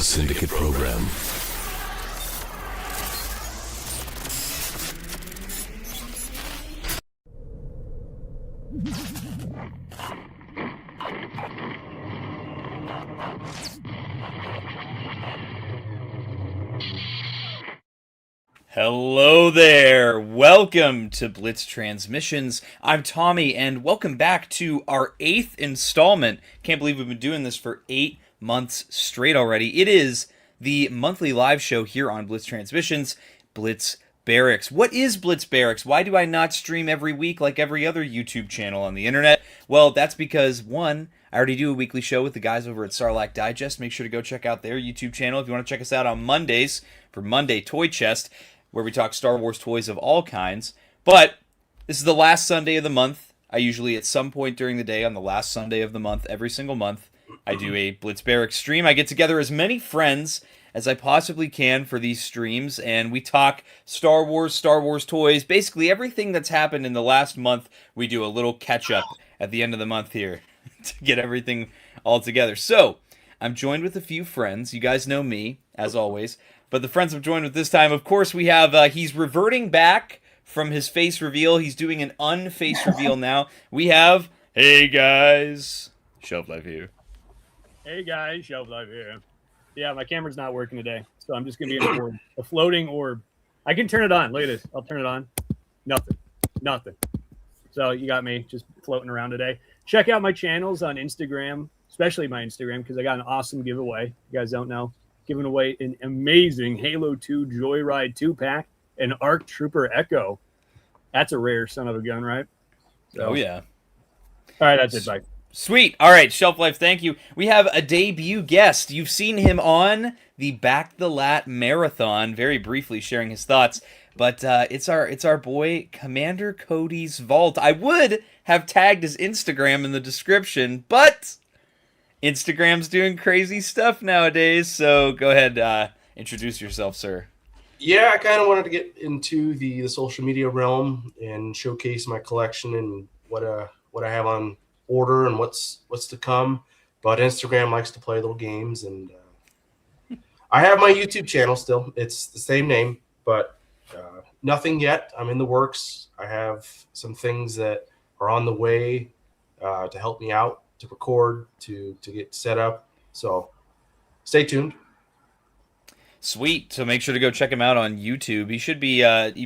syndicate program. Hello there, welcome to Blitz Transmissions. I'm Tommy, and welcome back to our 8th installment. Can't believe we've been doing this for 8 months straight already. It is the monthly live show here on Blitz Transmissions, Blitz Barracks. What is Blitz Barracks? Why do I not stream every week like every other YouTube channel on the internet? Well, that's because, one, I already do a weekly show with the guys over at Sarlacc Digest. Make sure to go check out their YouTube channel if you want to check us out on Mondays for Monday Toy Chest, where we talk Star Wars toys of all kinds. But this is the last Sunday of the month. I usually, at some point during the day, on the last Sunday of the month, every single month, I do a Blitz Barracks stream. I get together as many friends as I possibly can for these streams, and we talk Star Wars toys, basically everything that's happened in the last month. We do a little catch-up at the end of the month here to get everything all together. So, I'm joined with a few friends. You guys know me, as always. But the friends I'm joined with this time, of course, we have, he's reverting back from his face reveal. He's doing an unface reveal now. We have, hey guys, Shelf Life here. Hey guys, Shelf Life here. Yeah, my camera's not working today, so I'm just going to be in a orb, a floating orb. I can turn it on. Look at this. I'll turn it on. Nothing. So you got me just floating around today. Check out my channels on Instagram, especially my Instagram, because I got an awesome giveaway. You guys don't know. Giving away an amazing Halo 2 Joyride 2-pack and ARC Trooper Echo. That's a rare son of a gun, right? So, oh, yeah. All right, that's it. Bye. Sweet. All right, Shelf Life, thank you. We have a debut guest. You've seen him on the Back the Lat Marathon, very briefly sharing his thoughts. But it's our boy, Commander Cody's Vault. I would have tagged his Instagram in the description, but Instagram's doing crazy stuff nowadays, so go ahead, introduce yourself, sir. Yeah, I kind of wanted to get into the social media realm and showcase my collection and what I have on order and what's to come. But Instagram likes to play little games, and I have my YouTube channel still. It's the same name, but nothing yet. I'm in the works. I have some things that are on the way to help me out, to record, to get set up. So stay tuned. Sweet. So make sure to go check him out on YouTube. He should be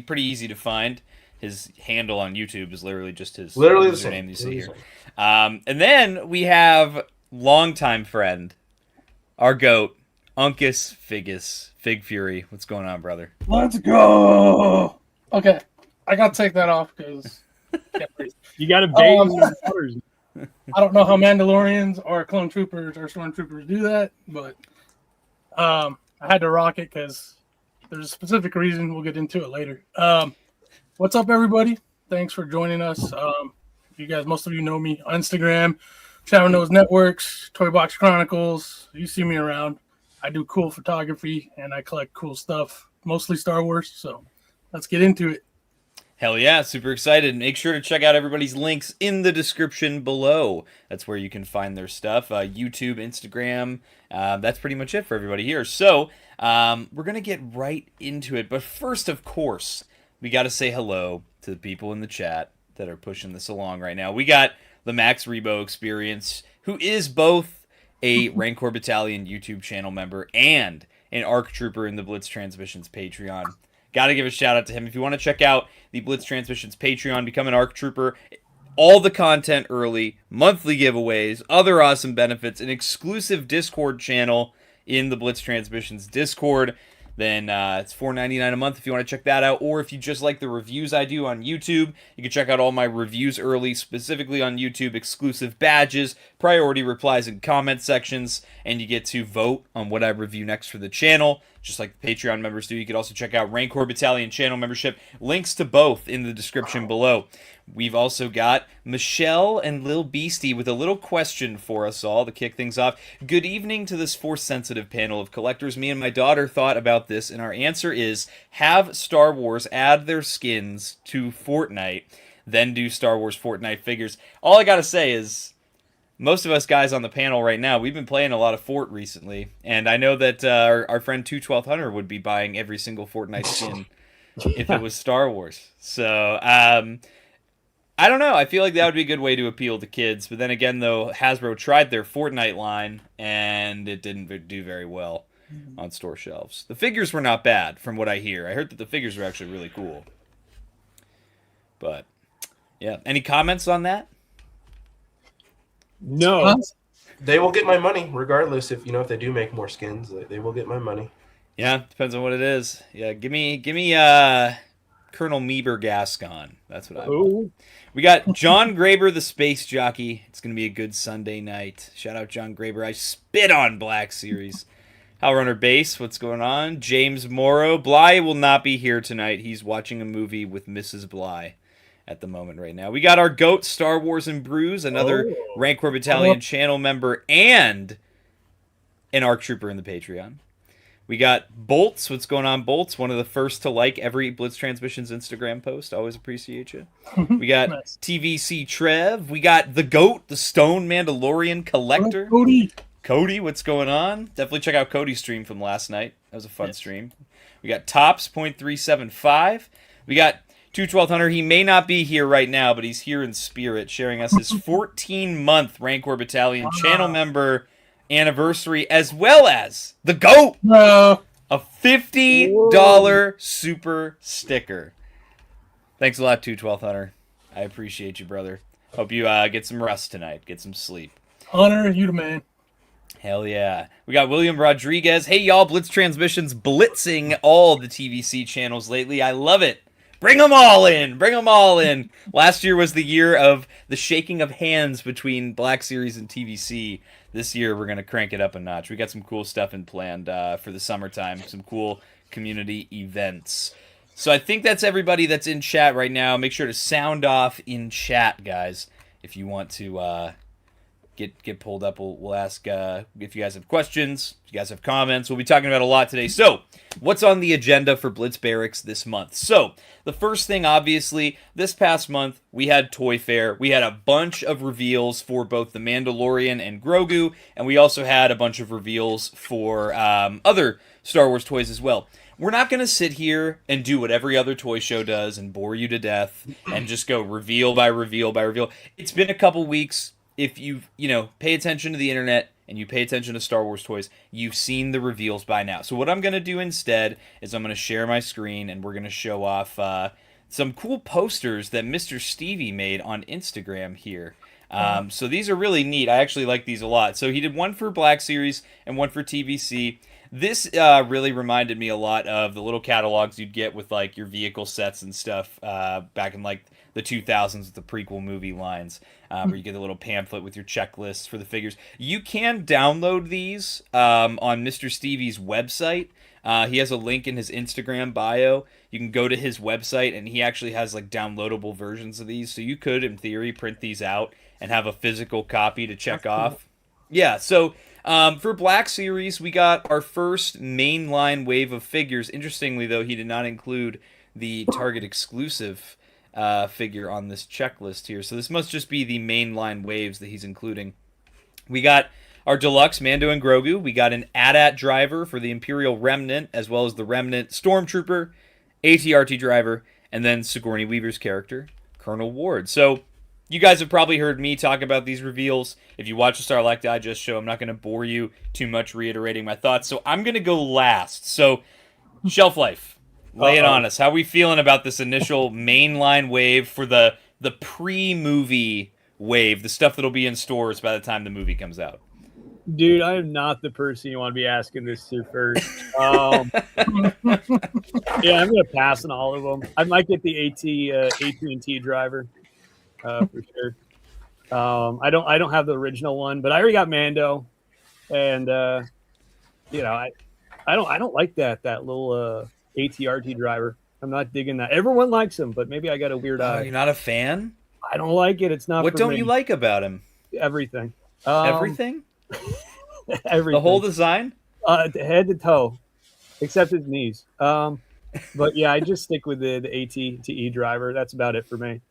pretty easy to find. His handle on YouTube is literally just his username you see here. And then we have longtime friend, our GOAT, Uncas Fig Fury. What's going on, brother? Let's go. Okay, I gotta take that off because you got to bathe in the waters. I don't know how Mandalorians or clone troopers or stormtroopers do that, but I had to rock it because there's a specific reason. We'll get into it later. What's up, everybody? Thanks for joining us. You guys, most of you know me on Instagram, Shadow Nose Networks, Toy Box Chronicles. You see me around. I do cool photography and I collect cool stuff, mostly Star Wars. So let's get into it. Hell yeah, super excited. Make sure to check out everybody's links in the description below. That's where you can find their stuff. YouTube, Instagram. That's pretty much it for everybody here. So we're going to get right into it. But first, of course, we got to say hello to the people in the chat that are pushing this along right now. We got the Max Rebo Experience, who is both a Rancor Battalion YouTube channel member and an ARC Trooper in the Blitz Transmissions Patreon. Got to give a shout out to him. If you want to check out the Blitz Transmissions Patreon, become an ARC Trooper, all the content early, monthly giveaways, other awesome benefits, an exclusive Discord channel in the Blitz Transmissions Discord, then it's $4.99 a month if you want to check that out. Or if you just like the reviews I do on YouTube, you can check out all my reviews early, specifically on YouTube, exclusive badges, priority replies and comment sections, and you get to vote on what I review next for the channel, just like the Patreon members do. You can also check out Rancor Battalion channel membership. Links to both in the description below. We've also got Michelle and Lil Beastie with a little question for us all to kick things off. Good evening to this Force-sensitive panel of collectors. Me and my daughter thought about this, and our answer is have Star Wars add their skins to Fortnite, then do Star Wars Fortnite figures. All I gotta say is most of us guys on the panel right now, we've been playing a lot of Fort recently, and I know that our friend 212 Hunter would be buying every single Fortnite skin if it was Star Wars. So I don't know. I feel like that would be a good way to appeal to kids. But then again, though, Hasbro tried their Fortnite line, and it didn't do very well on store shelves. The figures were not bad, from what I hear. I heard that the figures were actually really cool. But, yeah. Any comments on that? No. They will get my money regardless. If they do make more skins, they will get my money. Yeah, depends on what it is. Yeah, give me Colonel Meeber Gascon. That's what I want. We got John Graber, the space jockey. It's going to be a good Sunday night. Shout out John Graber. I spit on Black Series. Hellrunner Base, what's going on? James Morrow. Bly will not be here tonight. He's watching a movie with Mrs. Bly at the moment right now. We got our GOAT, Star Wars and Brews, another Rancor Battalion channel member and an ARC Trooper in the Patreon. We got Bolts. What's going on, Bolts? One of the first to like every Blitz Transmissions Instagram post. Always appreciate you. We got Nice. TVC Trev. We got the GOAT, the Stone Mandalorian Collector. Cody, what's going on? Definitely check out Cody's stream from last night. That was a fun stream. We got Tops, 0.375. We got 212 Hunter. He may not be here right now, but he's here in spirit, sharing us his 14-month Rancor Battalion channel member anniversary, as well as the GOAT, a $50 super sticker. Thanks a lot, 212 Hunter. I appreciate you, brother. Hope you get some rest tonight. Get some sleep. Hunter, you the man. Hell yeah. We got William Rodriguez. Hey, y'all, Blitz Transmissions blitzing all the TVC channels lately. I love it. Bring them all in. Bring them all in. Last year was the year of the shaking of hands between Black Series and TVC. This year, we're going to crank it up a notch. We got some cool stuff in planned for the summertime. Some cool community events. So I think that's everybody that's in chat right now. Make sure to sound off in chat, guys, if you want to get pulled up. We'll ask if you guys have questions, if you guys have comments. We'll be talking about a lot today. So what's on the agenda for Blitz Barracks this month? So the first thing, obviously, this past month, we had Toy Fair. We had a bunch of reveals for both the Mandalorian and Grogu, and we also had a bunch of reveals for other Star Wars toys as well. We're not going to sit here and do what every other toy show does and bore you to death and just go reveal by reveal by reveal. It's been a couple weeks. If you pay attention to the internet and you pay attention to Star Wars toys, you've seen the reveals by now. So what I'm going to do instead is I'm going to share my screen and we're going to show off some cool posters that Mr. Stevie made on Instagram here. So these are really neat. I actually like these a lot. So he did one for Black Series and one for TVC. This really reminded me a lot of the little catalogs you'd get with like your vehicle sets and stuff back in like the 2000s with the prequel movie lines, where you get a little pamphlet with your checklists for the figures. You can download these on Mr. Stevie's website. He has a link in his Instagram bio. You can go to his website, and he actually has like downloadable versions of these. So you could, in theory, print these out and have a physical copy to check off. Yeah, so for Black Series, we got our first mainline wave of figures. Interestingly, though, he did not include the Target exclusive figure on this checklist here. So this must just be the mainline waves that he's including. We got our deluxe Mando and Grogu. We got an AT-AT driver for the Imperial Remnant, as well as the Remnant Stormtrooper, AT-RT driver, and then Sigourney Weaver's character, Colonel Ward. So you guys have probably heard me talk about these reveals. If you watch the Starlight Digest show, I'm not going to bore you too much reiterating my thoughts. So I'm going to go last. So Shelf Life. Lay it on us. How are we feeling about this initial mainline wave for the pre-movie wave, the stuff that'll be in stores by the time the movie comes out? Dude, I am not the person you want to be asking this to first. Yeah, I'm gonna pass on all of them. I might get the AT&T driver for sure. I don't have the original one, but I already got Mando, and I don't like that little AT-RT driver. I'm not digging that. Everyone likes him, but maybe I got a weird eye. You're not a fan? I don't like it. It's not. What for don't me. you like about him? Everything. Everything? Everything. The whole design? Head to toe, except his knees. But yeah, I just stick with the AT-TE driver. That's about it for me.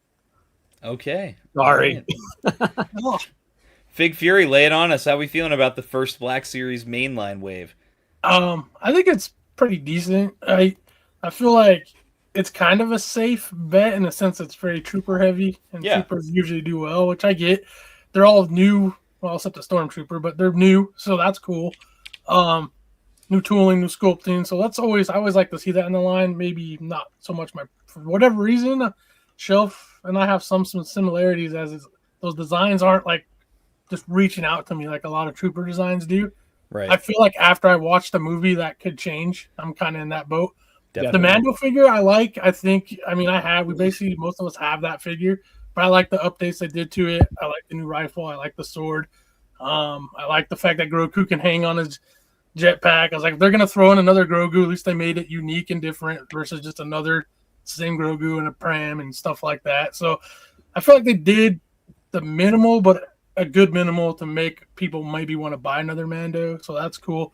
Okay. Sorry. Fig Fury, lay it on us. How we feeling about the first Black Series mainline wave? I think it's pretty decent. I feel like it's kind of a safe bet in the sense it's very trooper heavy, and Yeah. troopers usually do well, which I get. They're all new, well, except the stormtrooper, but they're new, so that's cool. New tooling, new sculpting, so I always like to see that in the line. Maybe not so much for whatever reason, Shelf and I have some similarities those designs aren't like just reaching out to me like a lot of trooper designs do. Right. I feel like after I watch the movie, that could change. I'm kind of in that boat. Definitely. The Mando figure, most of us have that figure, but I like the updates they did to it. I like the new rifle. I like the sword. I like the fact that Grogu can hang on his jetpack. I was like, if they're going to throw in another Grogu, at least they made it unique and different versus just another same Grogu in a pram and stuff like that. So I feel like they did the minimal, but a good minimal to make people maybe want to buy another Mando. So that's cool.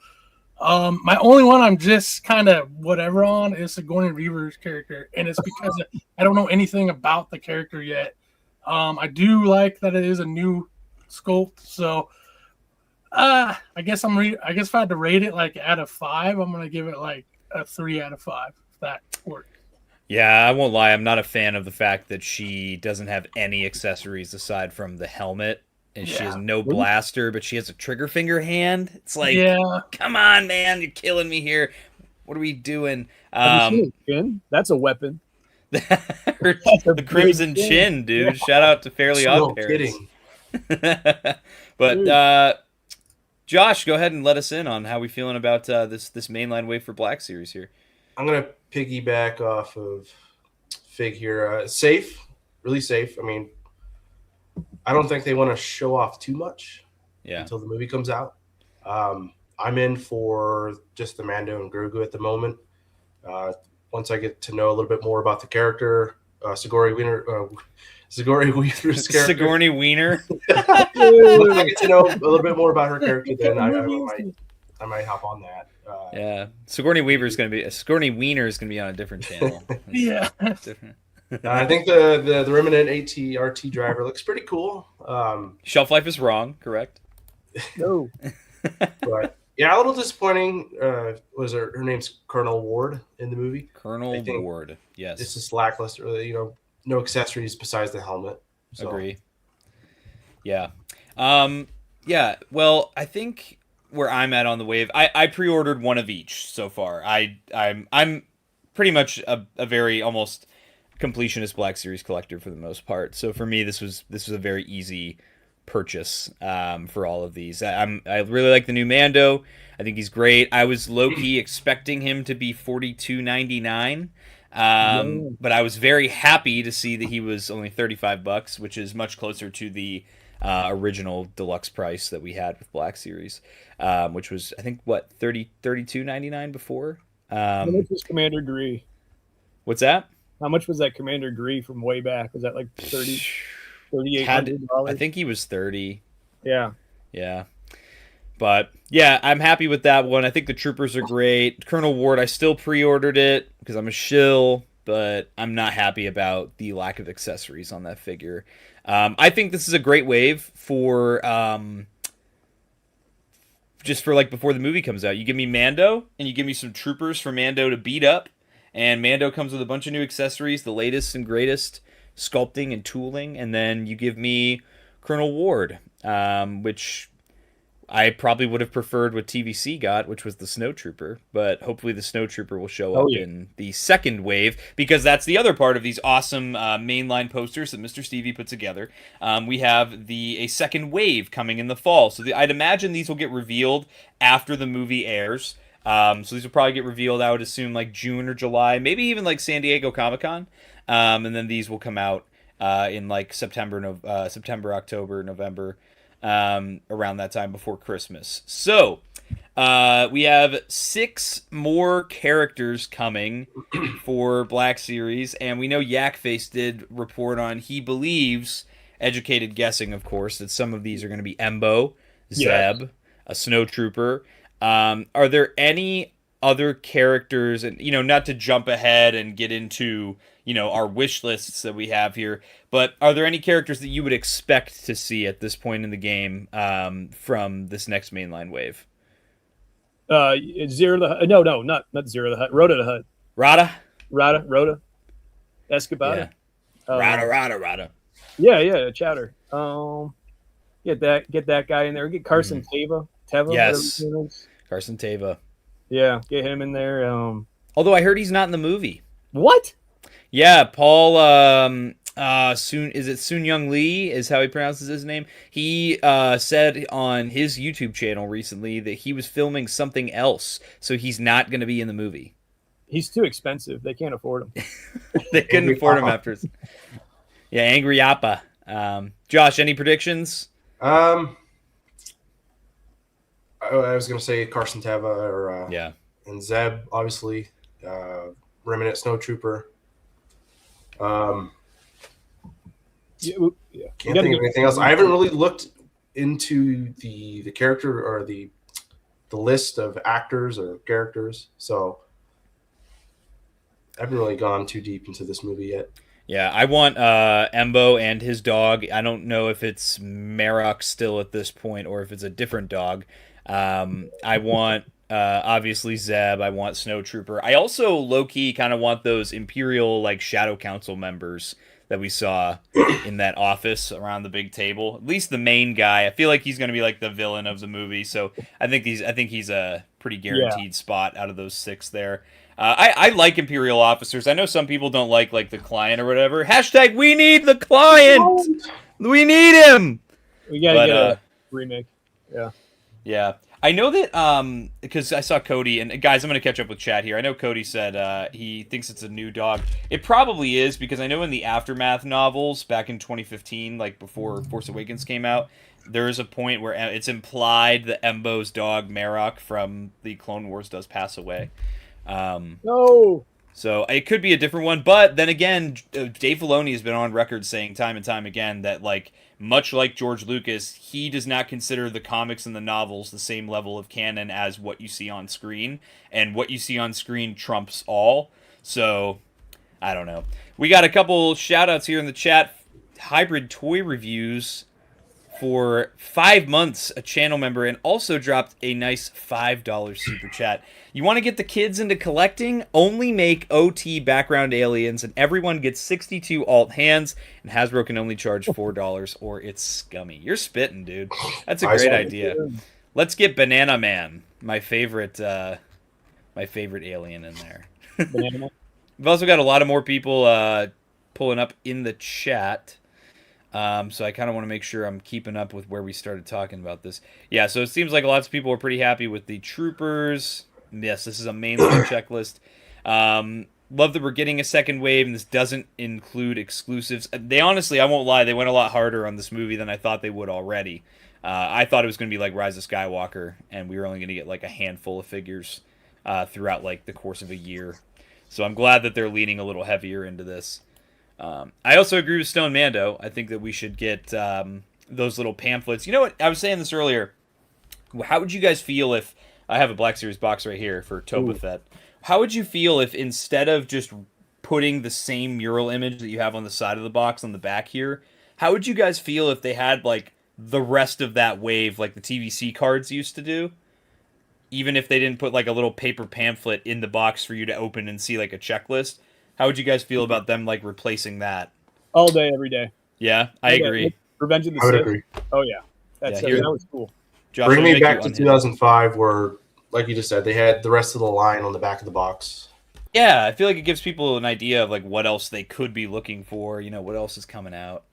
My only one I'm just kind of whatever on is Sigourney Weaver's character, and it's because I don't know anything about the character yet. I do like that it is a new sculpt, so I guess if I had to rate it like out of 5, I'm gonna give it like a 3 out of 5. If that works. Yeah, I won't lie. I'm not a fan of the fact that she doesn't have any accessories aside from the helmet. And she has no blaster, but she has a trigger finger hand. It's like, come on, man, you're killing me here. What are we doing? Have you seen her chin? That's a weapon. The crimson chin, dude. Yeah. Shout out to Fairly Odd Parents. But Josh, go ahead and let us in on how we feeling about this mainline wave for Black Series here. I'm gonna piggyback off of Fig here. Safe, really safe. I mean, I don't think they want to show off too much until the movie comes out. I'm in for just the Mando and Grogu at the moment. Once I get to know a little bit more about the character, Sigourney Weaver's character. Sigourney Wiener? Once I get to know a little bit more about her character, then I might hop on that. Sigourney Wiener is going to be on a different channel. Yeah. Different. I think the Remnant AT-RT driver looks pretty cool. Shelf life is wrong, correct? No. But yeah, a little disappointing. Was her name's Colonel Ward in the movie? Colonel Ward, yes. It's just lackluster. No accessories besides the helmet. So. Agree. Yeah. Well, I think where I'm at on the wave, I pre-ordered one of each so far. I'm pretty much a very almost completionist Black Series collector for the most part. So for me, this was a very easy purchase for all of these. I really like the new Mando. I think he's great. I was low-key expecting him to be $42.99, but I was very happy to see that he was only $35, which is much closer to the original deluxe price that we had with Black Series, which was, I think, what, $32.99 before? How much was Commander Gree? What's that? How much was that Commander Gree from way back? Was that like $3,800? I think he was 30. Yeah. Yeah. But yeah, I'm happy with that one. I think the troopers are great. Colonel Ward, I still pre-ordered it because I'm a shill, but I'm not happy about the lack of accessories on that figure. I think this is a great wave for just for like before the movie comes out. You give me Mando and you give me some troopers for Mando to beat up. And Mando comes with a bunch of new accessories, the latest and greatest sculpting and tooling. And then you give me Colonel Ward, which I probably would have preferred what TVC got, which was the Snowtrooper. But hopefully the Snowtrooper will show up in the second wave, because that's the other part of these awesome mainline posters that Mr. Stevie put together. We have a second wave coming in the fall. So I'd imagine these will get revealed after the movie airs. So these will probably get revealed, I would assume, like June or July, maybe even like San Diego Comic-Con. And then these will come out in like September, October, November, around that time before Christmas. So we have 6 more characters coming for Black Series. And we know Yakface did report on, he believes, educated guessing, of course, that some of these are going to be Embo, Zeb, a Snowtrooper. Are there any other characters, and not to jump ahead and get into our wish lists that we have here, but are there any characters that you would expect to see at this point in the game from this next mainline wave? Zero the Hut. No, not Zero the Hut. Rhoda the Hut. Rhoda. Escabada. Yeah. Rhoda. Yeah, Chowder. Get that guy in there. Get Carson Teva. Yes. Carson Teva. Yeah, get him in there. Although I heard he's not in the movie. What? Yeah, Paul. Sun Young Lee is how he pronounces his name. He said on his YouTube channel recently that he was filming something else, so he's not going to be in the movie. He's too expensive. They can't afford him. They couldn't afford him after. Yeah, Angry Appa. Josh, any predictions? I was going to say Carson Teva or and Zeb, obviously. Remnant Snowtrooper. Can't think of anything else. I haven't really looked into the character or the list of actors or characters, so I haven't really gone too deep into this movie yet. Yeah, I want Embo and his dog. I don't know if it's Marok still at this point or if it's a different dog. I want obviously Zeb. I want Snowtrooper. I also low-key kind of want those Imperial Shadow Council members that we saw in that office around the big table. At least the main guy. I feel like he's going to be the villain of the movie. So I think he's a pretty guaranteed spot out of those 6 there. I like Imperial officers. I know some people don't like the client or whatever. # we need the client. We need him. We gotta get a remake. Yeah. Yeah. I know that because I saw Cody, and guys, I'm going to catch up with chat here. I know Cody said he thinks it's a new dog. It probably is, because I know in the Aftermath novels back in 2015, before Force Awakens came out, there is a point where it's implied that Embo's dog, Marok, from the Clone Wars does pass away. No. So it could be a different one, but then again, Dave Filoni has been on record saying time and time again that much like George Lucas, he does not consider the comics and the novels the same level of canon as what you see on screen, and what you see on screen trumps all. So I don't know. We got a couple shout outs here in the chat. Hybrid Toy Reviews for 5 months, a channel member, and also dropped a nice $5 super chat. You want to get the kids into collecting? Only make OT background aliens, and everyone gets 62 alt hands, and Hasbro can only charge $4, or it's scummy. You're spitting, dude. That's a great idea. Let's get Banana Man, my favorite alien in there. Banana Man. We've also got a lot of more people pulling up in the chat. So I kind of want to make sure I'm keeping up with where we started talking about this. Yeah, so it seems like lots of people are pretty happy with the troopers. Yes, this is a mainline checklist. Love that we're getting a second wave, and this doesn't include exclusives. They honestly, I won't lie, they went a lot harder on this movie than I thought they would already. I thought it was going to be like Rise of Skywalker, and we were only going to get a handful of figures throughout the course of a year. So I'm glad that they're leaning a little heavier into this. I also agree with Stone Mando. I think that we should get those little pamphlets. You know what? I was saying this earlier. How would you guys feel if... I have a Black Series box right here for Toba Fett. How would you feel if instead of just putting the same mural image that you have on the side of the box on the back here, how would you guys feel if they had the rest of that wave like the TVC cards used to do? Even if they didn't put a little paper pamphlet in the box for you to open and see a checklist. How would you guys feel about them replacing that? All day, every day. Yeah, I agree. Revenge of the I would Sith. agree. Oh yeah, that was cool. Josh, Bring me back to 2005, where, like you just said, they had the rest of the line on the back of the box. Yeah, I feel like it gives people an idea of what else they could be looking for. What else is coming out.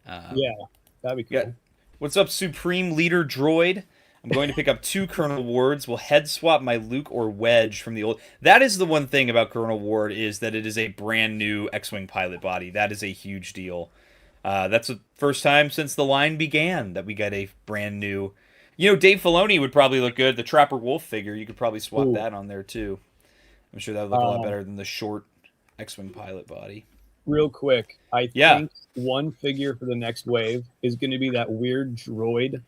Yeah, that'd be cool. What's up, Supreme Leader Droid? I'm going to pick up 2 Colonel Wards. Will head swap my Luke or Wedge from the old... That is the one thing about Colonel Ward, is that it is a brand new X-Wing pilot body. That is a huge deal. That's the first time since the line began that we got a brand new... Dave Filoni would probably look good. The Trapper Wolf figure, you could probably swap that on there, too. I'm sure that would look a lot better than the short X-Wing pilot body. Real quick, I think one figure for the next wave is going to be that weird droid.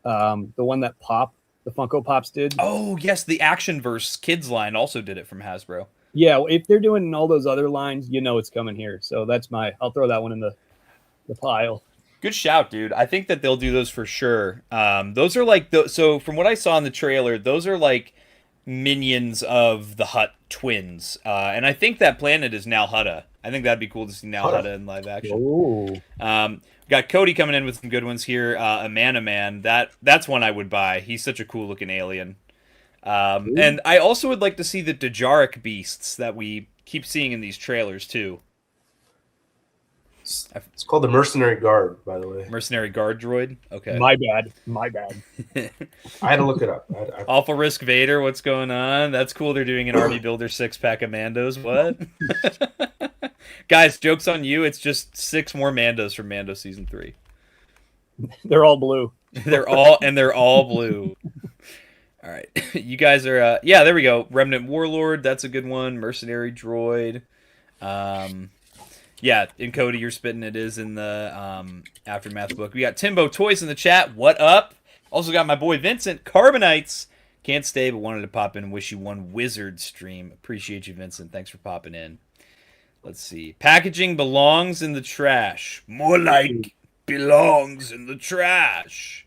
The one that popped, the Funko Pops did. Oh yes, the Action Verse Kids line also did it from Hasbro. Yeah, if they're doing all those other lines, it's coming here. So I'll throw that one in the pile. Good shout, dude. I think that they'll do those for sure. Those are like so from what I saw in the trailer, those are like minions of the Hutt twins, and I think that planet is Nal Hutta. I think that'd be cool to see Nal Hutta in live action. Oh, Got Cody coming in with some good ones here. A Man. That's one I would buy. He's such a cool looking alien. And I also would like to see the Dejaric beasts that we keep seeing in these trailers too. It's called the Mercenary Guard, by the way. Mercenary Guard droid. Okay. my bad. I had to look it up. Alpha Risk Vader, what's going on? That's cool. They're doing an Army Builder 6-pack of Mandos. What? Guys, joke's on you. It's just 6 more Mandos from Mando Season 3. They're all blue. They're all blue. All right. You guys are, yeah, there we go. Remnant Warlord, that's a good one. Mercenary Droid. Yeah, and Cody, you're spitting it is in the Aftermath book. We got Timbo Toys in the chat. What up? Also got my boy Vincent. Carbonites. Can't stay, but wanted to pop in and wish you one wizard stream. Appreciate you, Vincent. Thanks for popping in. Let's see. Packaging belongs in the trash. More like belongs in the trash.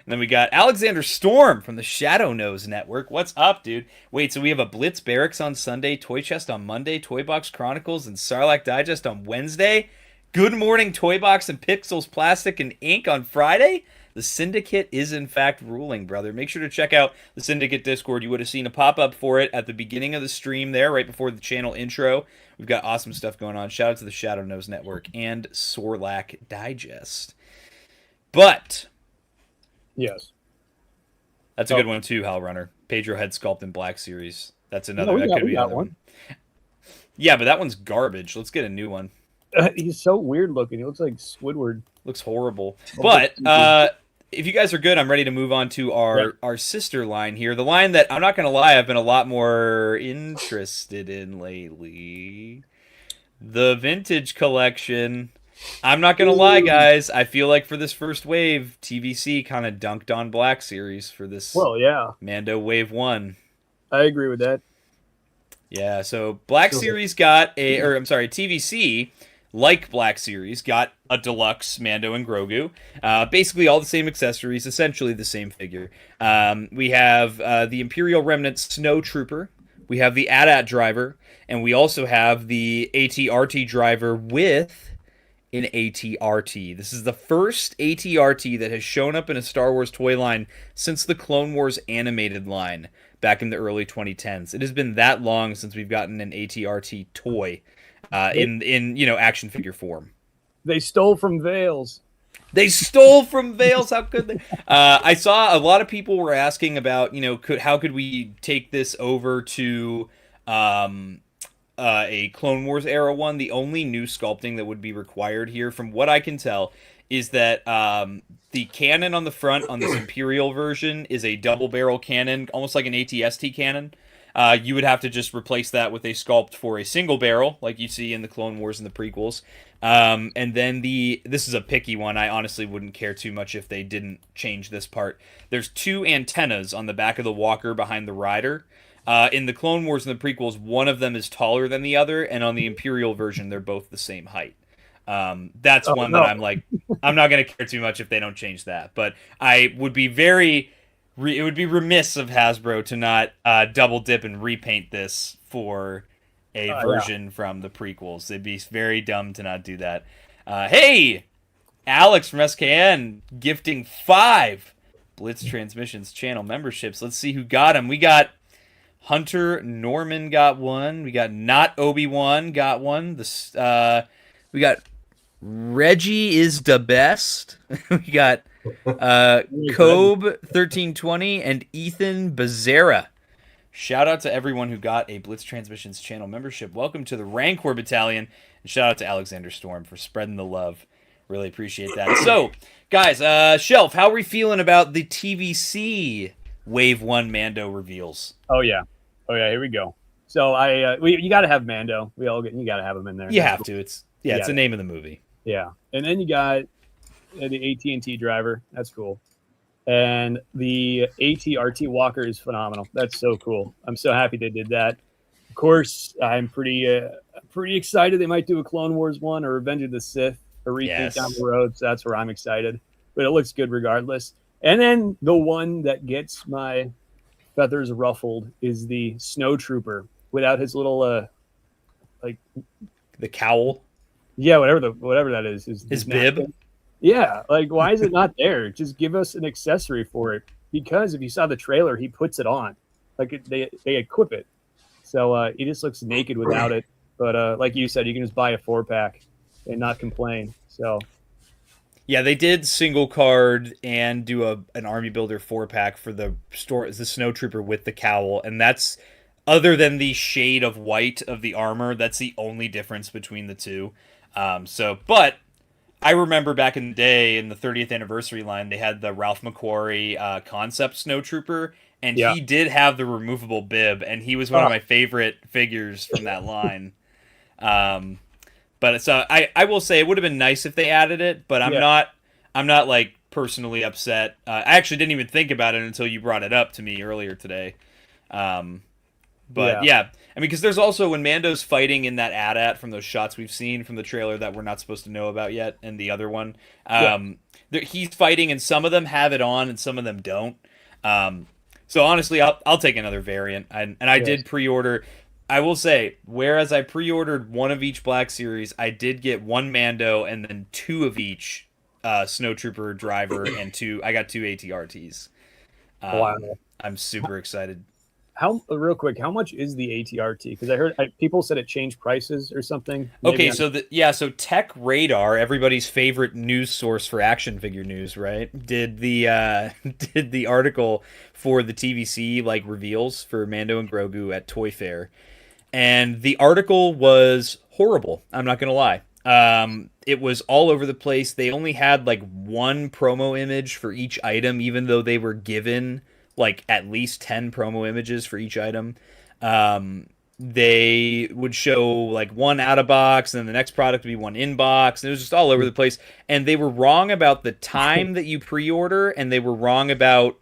And then we got Alexander Storm from the Shadow Nose Network. What's up, dude? Wait, so we have a Blitz Barracks on Sunday, Toy Chest on Monday, Toy Box Chronicles, and Sarlacc Digest on Wednesday? Good Morning Toy Box and Pixels Plastic and Ink on Friday? The Syndicate is, in fact, ruling, brother. Make sure to check out the Syndicate Discord. You would have seen a pop-up for it at the beginning of the stream there, right before the channel intro. We've got awesome stuff going on. Shout out to the Shadow Nose Network and Sarlacc Digest. But... yes. That's a good one too, Hal Runner. Pedro Head Sculpt in Black Series. That's another. No, that could be we got another one. Yeah, but that one's garbage. Let's get a new one. He's so weird looking. He looks like Squidward. Looks horrible. But if you guys are good, I'm ready to move on to our sister line here. The line that I'm not going to lie, I've been a lot more interested in lately. The Vintage Collection. I'm not gonna lie, guys. I feel like for this first wave, TVC kind of dunked on Black Series for this. Well, yeah, Mando Wave 1. I agree with that. Yeah, so Black Series got TVC, like Black Series, got a deluxe Mando and Grogu. Basically all the same accessories, essentially the same figure. We have the Imperial Remnant Snow Trooper. We have the AT-AT driver, and we also have the AT-RT driver with an AT-RT. This is the first AT-RT that has shown up in a Star Wars toy line since the Clone Wars animated line back in the early 2010s. It has been that long since we've gotten an AT-RT toy in action figure form. They stole from Vales. They stole from Vales. How could they? I saw a lot of people were asking about, how could we take this over to a Clone Wars era one. The only new sculpting that would be required here, from what I can tell, is that the cannon on the front on this Imperial version is a double barrel cannon, almost like an AT-ST cannon. You would have to just replace that with a sculpt for a single barrel, like you see in the Clone Wars and the prequels. And then this is a picky one. I honestly wouldn't care too much if they didn't change this part. There's 2 antennas on the back of the walker behind the rider. In the Clone Wars and the prequels, one of them is taller than the other, and on the Imperial version, they're both the same height. That's one that I'm like, I'm not going to care too much if they don't change that. But I would be it would be remiss of Hasbro to not double dip and repaint this for a version from the prequels. They'd be very dumb to not do that. Hey, Alex from SKN gifting 5 Blitz Transmissions channel memberships. Let's see who got them. We got Hunter Norman got one. We got Not Obi-Wan got one. We got Reggie is the best. We got Kobe 1320 and Ethan Becerra. Shout out to everyone who got a Blitz Transmissions channel membership. Welcome to the Rancor Battalion. And shout out to Alexander Storm for spreading the love. Really appreciate that. So, guys, Shelf, how are we feeling about the TVC Wave 1 Mando reveals? Oh yeah, here we go. So you got to have Mando. You got to have him in there. You have to. It's the name of the movie. Yeah, and then you got the AT&T driver. That's cool. And the ATRT Walker is phenomenal. That's so cool. I'm so happy they did that. Of course, I'm pretty excited they might do a Clone Wars one or Revenge of the Sith, a retake down the road. So that's where I'm excited. But it looks good regardless. And then the one that gets my feathers ruffled is the Snow Trooper without his little like the cowl. Yeah, whatever that is. His bib. Yeah, like why is it not there? Just give us an accessory for it. Because if you saw the trailer, he puts it on, like they equip it. So he just looks naked without it. But like you said, you can just buy a 4-pack and not complain. So yeah, they did single card and do an army builder 4-pack for the Snow Trooper with the cowl, and that's other than the shade of white of the armor, that's the only difference between the two. But I remember back in the day in the 30th anniversary line, they had the Ralph McQuarrie concept Snow Trooper, and he did have the removable bib, and he was one of my favorite figures from that line. But so I will say it would have been nice if they added it, but I'm not like personally upset. I actually didn't even think about it until you brought it up to me earlier today. But yeah, I mean, because there's also when Mando's fighting in that AT-AT from those shots we've seen from the trailer that we're not supposed to know about yet, and the other one, he's fighting, and some of them have it on, and some of them don't. So honestly, I'll take another variant, and I did pre-order. I will say, whereas I pre-ordered one of each Black Series, I did get one Mando and then two of each Snow Trooper driver, and I got two ATRTs. Wow. I'm super excited. Real quick, how much is the ATRT? Because I heard people said it changed prices or something. Okay, so Tech Radar, everybody's favorite news source for action figure news, right? Did the article for the TVC like reveals for Mando and Grogu at Toy Fair, and the article was horrible. I'm not gonna lie. It was all over the place. They only had like one promo image for each item, even though they were given like at least 10 promo images for each item. They would show like one out of box, and then the next product would be one in box, and it was just all over the place. And they were wrong about the time that you pre-order, and they were wrong about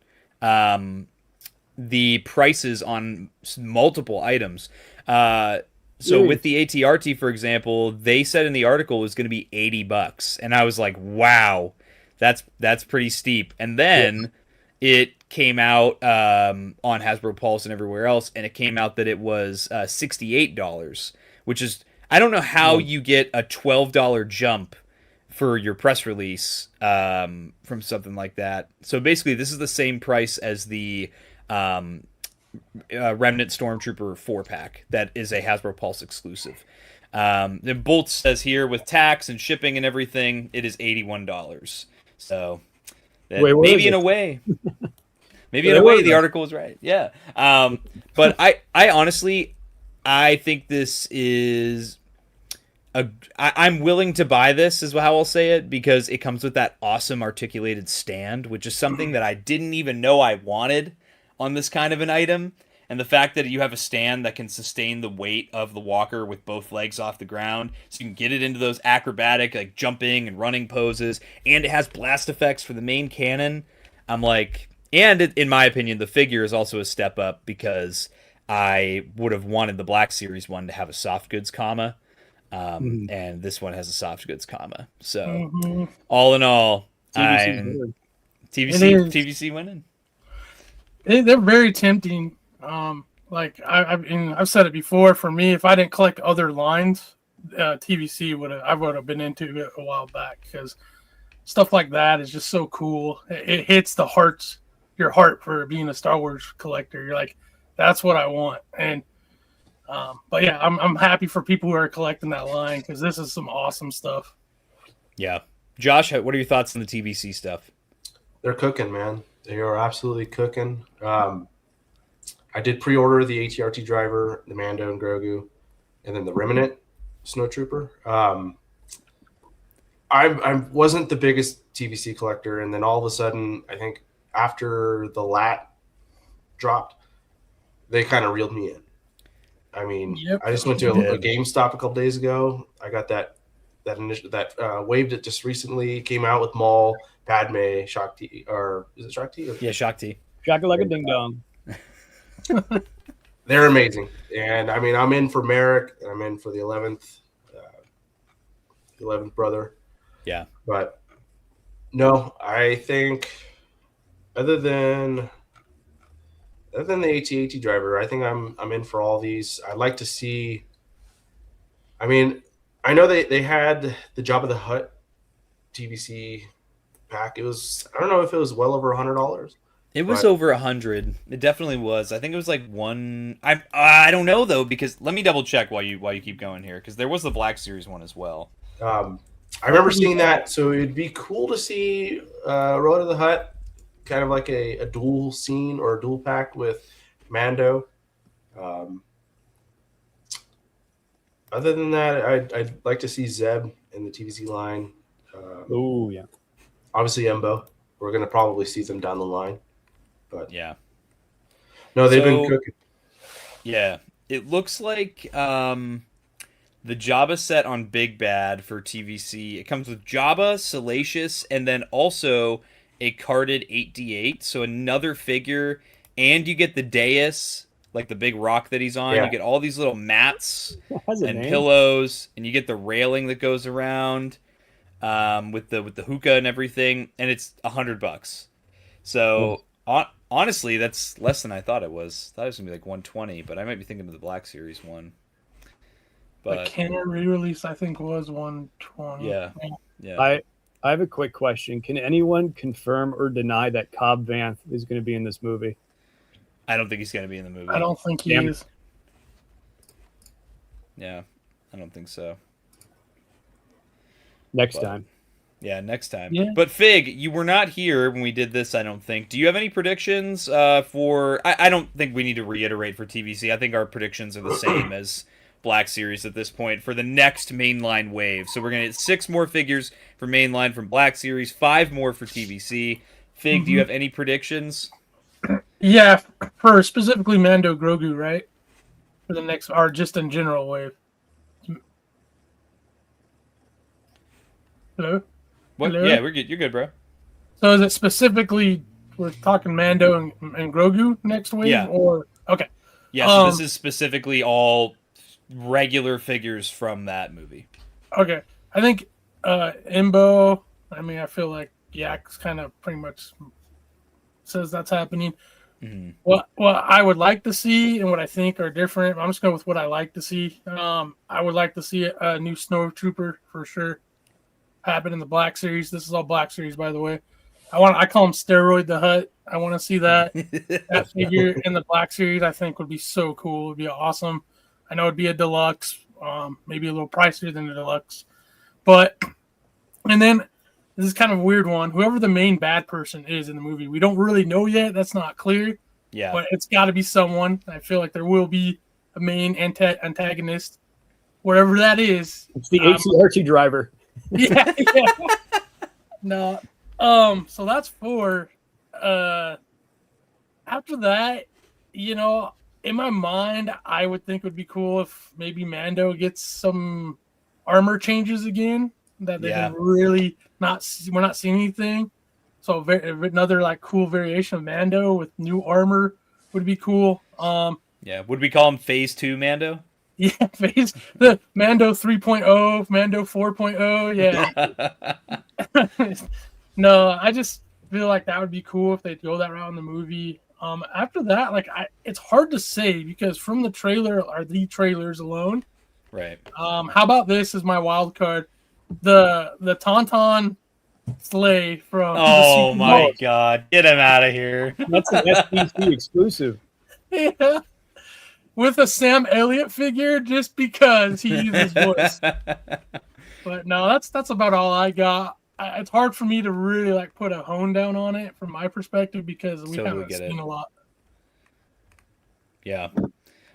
the prices on multiple items. So with the ATRT, for example, they said in the article it was going to be $80, and I was like, wow, that's pretty steep. And then it came out on Hasbro Pulse and everywhere else, and it came out that it was $68, which is, I don't know how you get a $12 jump for your press release from something like that. So basically, this is the same price as the Remnant Stormtrooper 4-pack that is a Hasbro Pulse exclusive. The Bolt says here, with tax and shipping and everything, it is $81. So maybe in a way... Maybe in a way the article was right. Yeah. But I honestly, I think this is I'm willing to buy this, is how I'll say it, because it comes with that awesome articulated stand, which is something that I didn't even know I wanted on this kind of an item. And the fact that you have a stand that can sustain the weight of the walker with both legs off the ground, so you can get it into those acrobatic, like jumping and running poses, and it has blast effects for the main cannon. I'm like... And in my opinion, the figure is also a step up, because I would have wanted the Black Series one to have a soft goods comma, and this one has a soft goods comma. So all in all, TVC winning. They're very tempting. Like I've said it before. For me, if I didn't collect other lines, TVC I would have been into it a while back, because stuff like that is just so cool. It hits your heart for being a Star Wars collector. You're like, that's what I want. And but yeah, I'm happy for people who are collecting that line, because this is some awesome stuff. Yeah. Josh, what are your thoughts on the TVC stuff? They're cooking, man. They are absolutely cooking. I did pre-order the ATRT driver, the Mando and Grogu, and then the Remnant Snow Trooper. I wasn't the biggest TVC collector, and then all of a sudden, I think after the LAT dropped, they kind of reeled me in. I mean, I just went to a GameStop a couple days ago. I got that that wave that just recently came out with Maul, Padme, Shakti, or is it Shakti? Yeah, Shakti. Shaka like a ding dong. They're amazing, and I mean, I'm in for Merrick, and I'm in for the 11th brother. Yeah, but no, I think other than the AT-AT driver, I think I'm in for all these. I'd like to see. I mean, I know they had the Jabba the Hutt TVC pack. It was, I don't know if it was well over $100. it was over 100. It definitely was. I think it was like one. I don't know though, because let me double check while you keep going here, because there was the Black Series one as well. I remember seeing that, so it'd be cool to see Road to the Hutt, kind of like a dual scene or a dual pack with Mando. Other than that, I'd like to see Zeb in the TVC line. Oh yeah. Obviously, Embo. We're going to probably see them down the line. But Yeah. no, they've been cooking. Yeah. It looks like the Jabba set on Big Bad for TVC. It comes with Jabba, Salacious, and then also a carded 8D8. So another figure. And you get the dais, like the big rock that he's on. Yeah. You get all these little mats Has a and name. pillows. And you get the railing that goes around with the hookah and everything. And it's $100. So honestly, that's less than I thought it was. I thought it was going to be like 120, but I might be thinking of the Black Series one. The But Kenner re-release, I think, was 120. yeah. I have a quick question. Can anyone confirm or deny that Cobb Vanth is going to be in this movie? I don't think he's going to be in the movie. I don't think he Damn it. is. Yeah, I don't think so. Next But- time. Yeah, next time. Yeah. But Fig, you were not here when we did this, I don't think. Do you have any predictions for... I don't think we need to reiterate for TVC. I think our predictions are the same as Black Series at this point for the next mainline wave. So we're going to get 6 more figures for mainline from Black Series, 5 more for TVC. Fig, do you have any predictions? Yeah, for specifically Mando Grogu, right? For the next, or just in general wave. Hello? What? Hello? Yeah, we're good. You're good, bro. So is it specifically, we're talking Mando and Grogu next wave? Yeah. Or, okay. Yeah, so this is specifically all regular figures from that movie. Okay. I think Imbo, I mean, I feel like Yak's kind of pretty much says that's happening. Mm-hmm. What I would like to see and what I think are different. I'm just going with what I like to see. I would like to see a new Snowtrooper for sure happen in the Black Series. This is all Black Series, by the way. I call him Steroid the Hut. I want to see that figure in the Black Series. I think would be so cool. It would be awesome. I know it'd be a deluxe, maybe a little pricier than the deluxe, and then this is kind of a weird one. Whoever the main bad person is in the movie, we don't really know yet. That's not clear. Yeah. But it's got to be someone. I feel like there will be a main antagonist, wherever that is. It's the ACRT driver. Yeah. No. So that's 4. After that, in my mind, I would think it would be cool if maybe Mando gets some armor changes again. That they can really we're not seeing anything. So another like cool variation of Mando with new armor would be cool. Yeah. Would we call him Phase 2 Mando? Yeah, the Mando 3.0, Mando 4.0. Yeah. No, I just feel like that would be cool if they go that route in the movie. After that, it's hard to say because from the trailer or the trailers alone. Right. How about this as my wild card? The Tauntaun sleigh from. Oh my God! Get him out of here. That's an SPC exclusive. Yeah. With a Sam Elliott figure, just because he uses voice. But no, that's about all I got. It's hard for me to really put a hone down on it from my perspective because we haven't seen a lot. Yeah.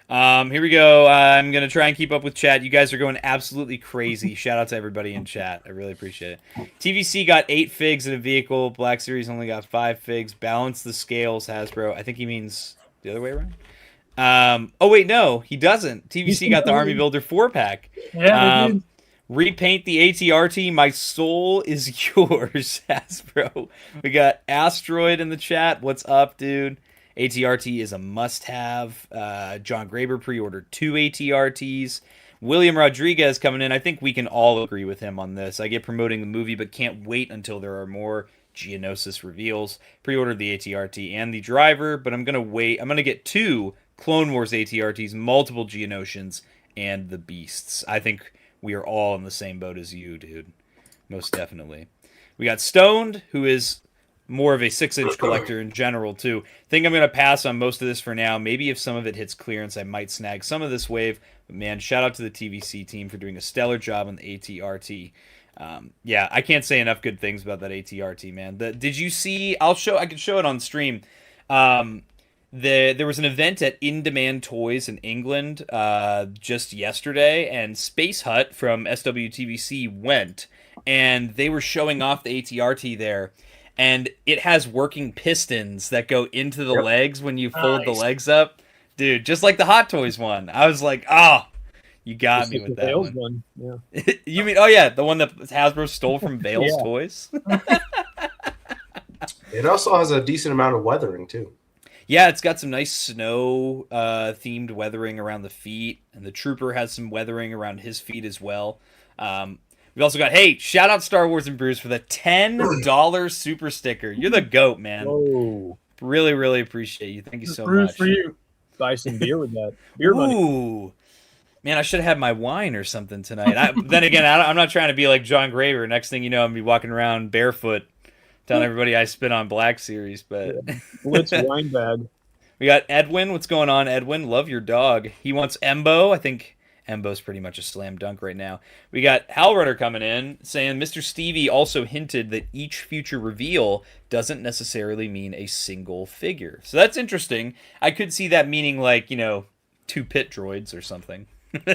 Here we go. I'm gonna try and keep up with chat. You guys are going absolutely crazy. Shout out to everybody in chat. I really appreciate it. TVC got 8 figs in a vehicle. Black Series only got 5 figs. Balance the scales, Hasbro. I think he means the other way around. Oh wait, no, he doesn't. TVC got the Army Builder 4-pack. Yeah, they did. Repaint the ATRT. My soul is yours, Hasbro. We got Asteroid in the chat. What's up, dude? ATRT is a must-have. John Graber pre-ordered 2 ATRTs. William Rodriguez coming in. I think we can all agree with him on this. I get promoting the movie, but can't wait until there are more Geonosis reveals. Pre-ordered the ATRT and the driver, but I'm going to wait. I'm going to get 2 Clone Wars ATRTs, multiple Geonosians, and the Beasts. I think we are all in the same boat as you, dude. Most definitely. We got Stoned, who is more of a 6-inch collector in general, too. Think I'm going to pass on most of this for now. Maybe if some of it hits clearance, I might snag some of this wave. But man, shout out to the TVC team for doing a stellar job on the ATRT. Yeah, I can't say enough good things about that ATRT, man. Did you see? I can show it on stream. There was an event at In Demand Toys in England just yesterday, and Space Hut from SWTVC went, and they were showing off the ATRT there, and it has working pistons that go into the legs when you fold the legs up. Dude, just like the Hot Toys one. I was like, oh, you got me with that one. Yeah. You mean, oh yeah, the one that Hasbro stole from Vale's Toys? It also has a decent amount of weathering, too. Yeah, it's got some nice snow themed weathering around the feet, and the Trooper has some weathering around his feet as well. We also got, hey, shout out Star Wars and Brews for the $10 super sticker. You're the GOAT, man. Whoa. Really, really appreciate you. Thank you so Brews much. for you. Buy some beer with that. Beer money. Ooh. Man, I should have had my wine or something tonight. Then again, I'm not trying to be like John Graber. Next thing you know, I'm going to be walking around barefoot telling everybody I spit on Black Series. But Blitz wine bag. We got Edwin. What's going on, Edwin? Love your dog. He wants Embo. I think Embo's pretty much a slam dunk right now. We got Halrunner coming in saying Mr. Stevie also hinted that each future reveal doesn't necessarily mean a single figure. So that's interesting. I could see that meaning like, 2 pit droids or something.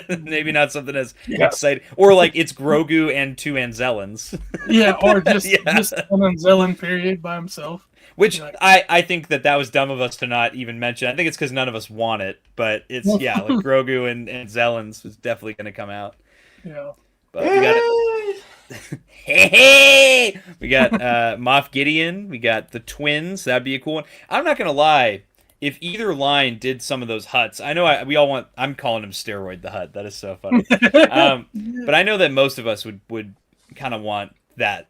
Maybe not something as exciting. Or like it's Grogu and 2 Anzellans. Yeah, or just an Anzellan period by himself. Which I think that was dumb of us to not even mention. I think it's because none of us want it, but it's like Grogu and Zellans is definitely going to come out. Yeah, but we got it. We got Moff Gideon. We got the twins. That'd be a cool one. I'm not going to lie. If either line did some of those huts, I know we all want. I'm calling him Steroid the Hut. That is so funny. But I know that most of us would kind of want that.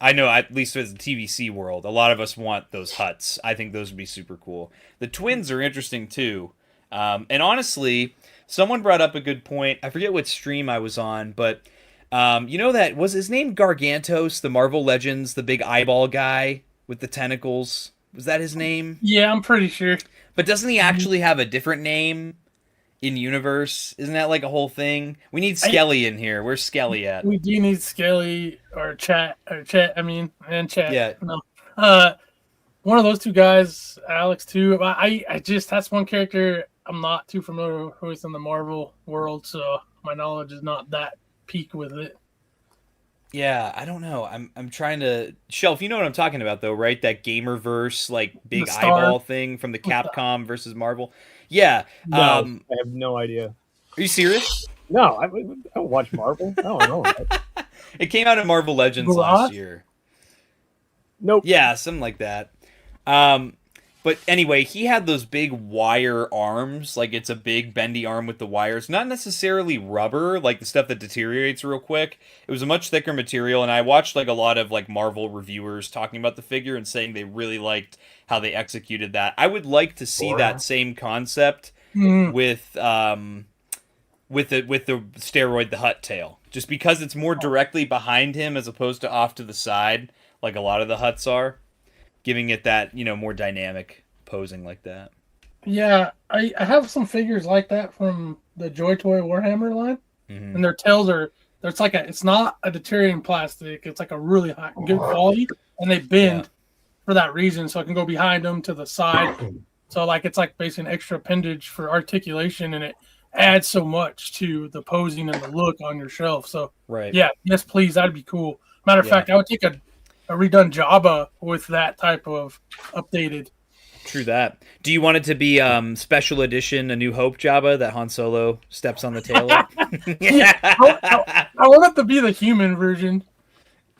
I know, at least as the TVC world, a lot of us want those huts. I think those would be super cool. The twins are interesting, too. And honestly, someone brought up a good point. I forget what stream I was on, but that was his name Gargantos, the Marvel Legends, the big eyeball guy with the tentacles. Was that his name? Yeah, I'm pretty sure. But doesn't he actually have a different name in universe? Isn't that like a whole thing? We need Skelly in here. Where's Skelly at? We do need Skelly and Chat. Yeah. No. One of those 2 guys, Alex too. I just that's one character I'm not too familiar with in the Marvel world, so my knowledge is not that peak with it. Yeah, I don't know. I'm trying to Shelf. You know what I'm talking about, though, right? That Gamerverse, like big eyeball thing from the Capcom versus Marvel. Yeah. No, I have no idea. Are you serious? No, I don't watch Marvel. I don't know. It came out in Marvel Legends last year. Nope. Yeah, something like that. But anyway, he had those big wire arms, like it's a big bendy arm with the wires, not necessarily rubber, like the stuff that deteriorates real quick. It was a much thicker material, and I watched like a lot of like Marvel reviewers talking about the figure and saying they really liked how they executed that. I would like to see that same concept with the Steroid the Hut tail, just because it's more directly behind him as opposed to off to the side, like a lot of the Huts are. Giving it that, more dynamic posing like that. Yeah, I have some figures like that from the Joy Toy Warhammer line, and their tails it's not a deteriorating plastic. It's like a really high, good quality, and they bend for that reason, so it can go behind them to the side. So it's like basically an extra appendage for articulation, and it adds so much to the posing and the look on your shelf. So yes, please, that'd be cool. Matter of fact, I would take a redone Jabba with that type of updated True that. Do you want it to be special edition, A New Hope Jabba that Han Solo steps on the tail of? Yeah, I want it to be the human version.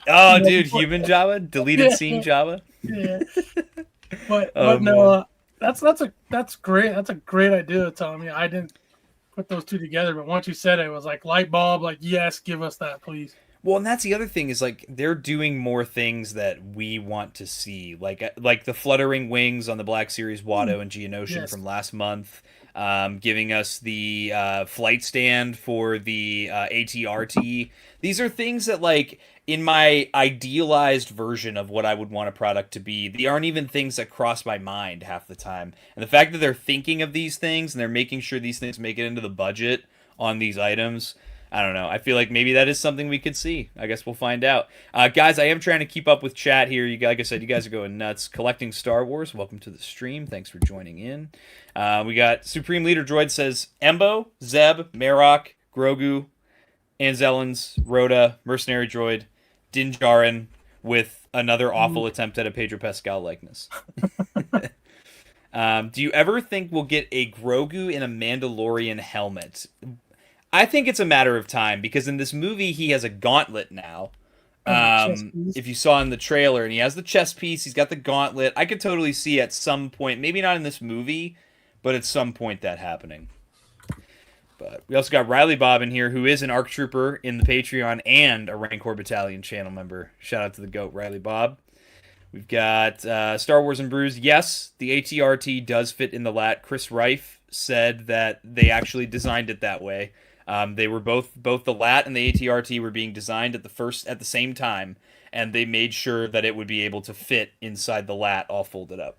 Oh, dude, human Jabba, deleted scene Jabba. Yeah, but Man. no, that's great. That's a great idea, Tommy. I didn't put those two together, but once you said it, it was like light bulb. Like, yes, give us that, please. Well, and that's the other thing is like they're doing more things that we want to see, like the fluttering wings on the Black Series Watto and Geonosian from last month, giving us the flight stand for the ATRT. These are things that, like, in my idealized version of what I would want a product to be, they aren't even things that cross my mind half the time. And the fact that they're thinking of these things and they're making sure these things make it into the budget on these items, I don't know. I feel like maybe that is something we could see. I guess we'll find out. Guys, I am trying to keep up with chat here. Like I said, you guys are going nuts. Collecting Star Wars, welcome to the stream. Thanks for joining in. We got Supreme Leader Droid says, Embo, Zeb, Marok, Grogu, Anzellans, Rhoda, Mercenary Droid, Din Djarin, with another awful attempt at a Pedro Pascal likeness. Do you ever think we'll get a Grogu in a Mandalorian helmet? I think it's a matter of time, because in this movie he has a gauntlet now. If you saw in the trailer, and he has the chest piece, he's got the gauntlet. I could totally see at some point, maybe not in this movie, but at some point that happening. But we also got Riley Bob in here, who is an ARC Trooper in the Patreon and a Rancor Battalion channel member. Shout out to the GOAT, Riley Bob. We've got Star Wars and Brews. Yes, the ATRT does fit in the lat. Chris Reif said that they actually designed it that way. They were both the lat and the ATRT were being designed at the same time, and they made sure that it would be able to fit inside the lat all folded up.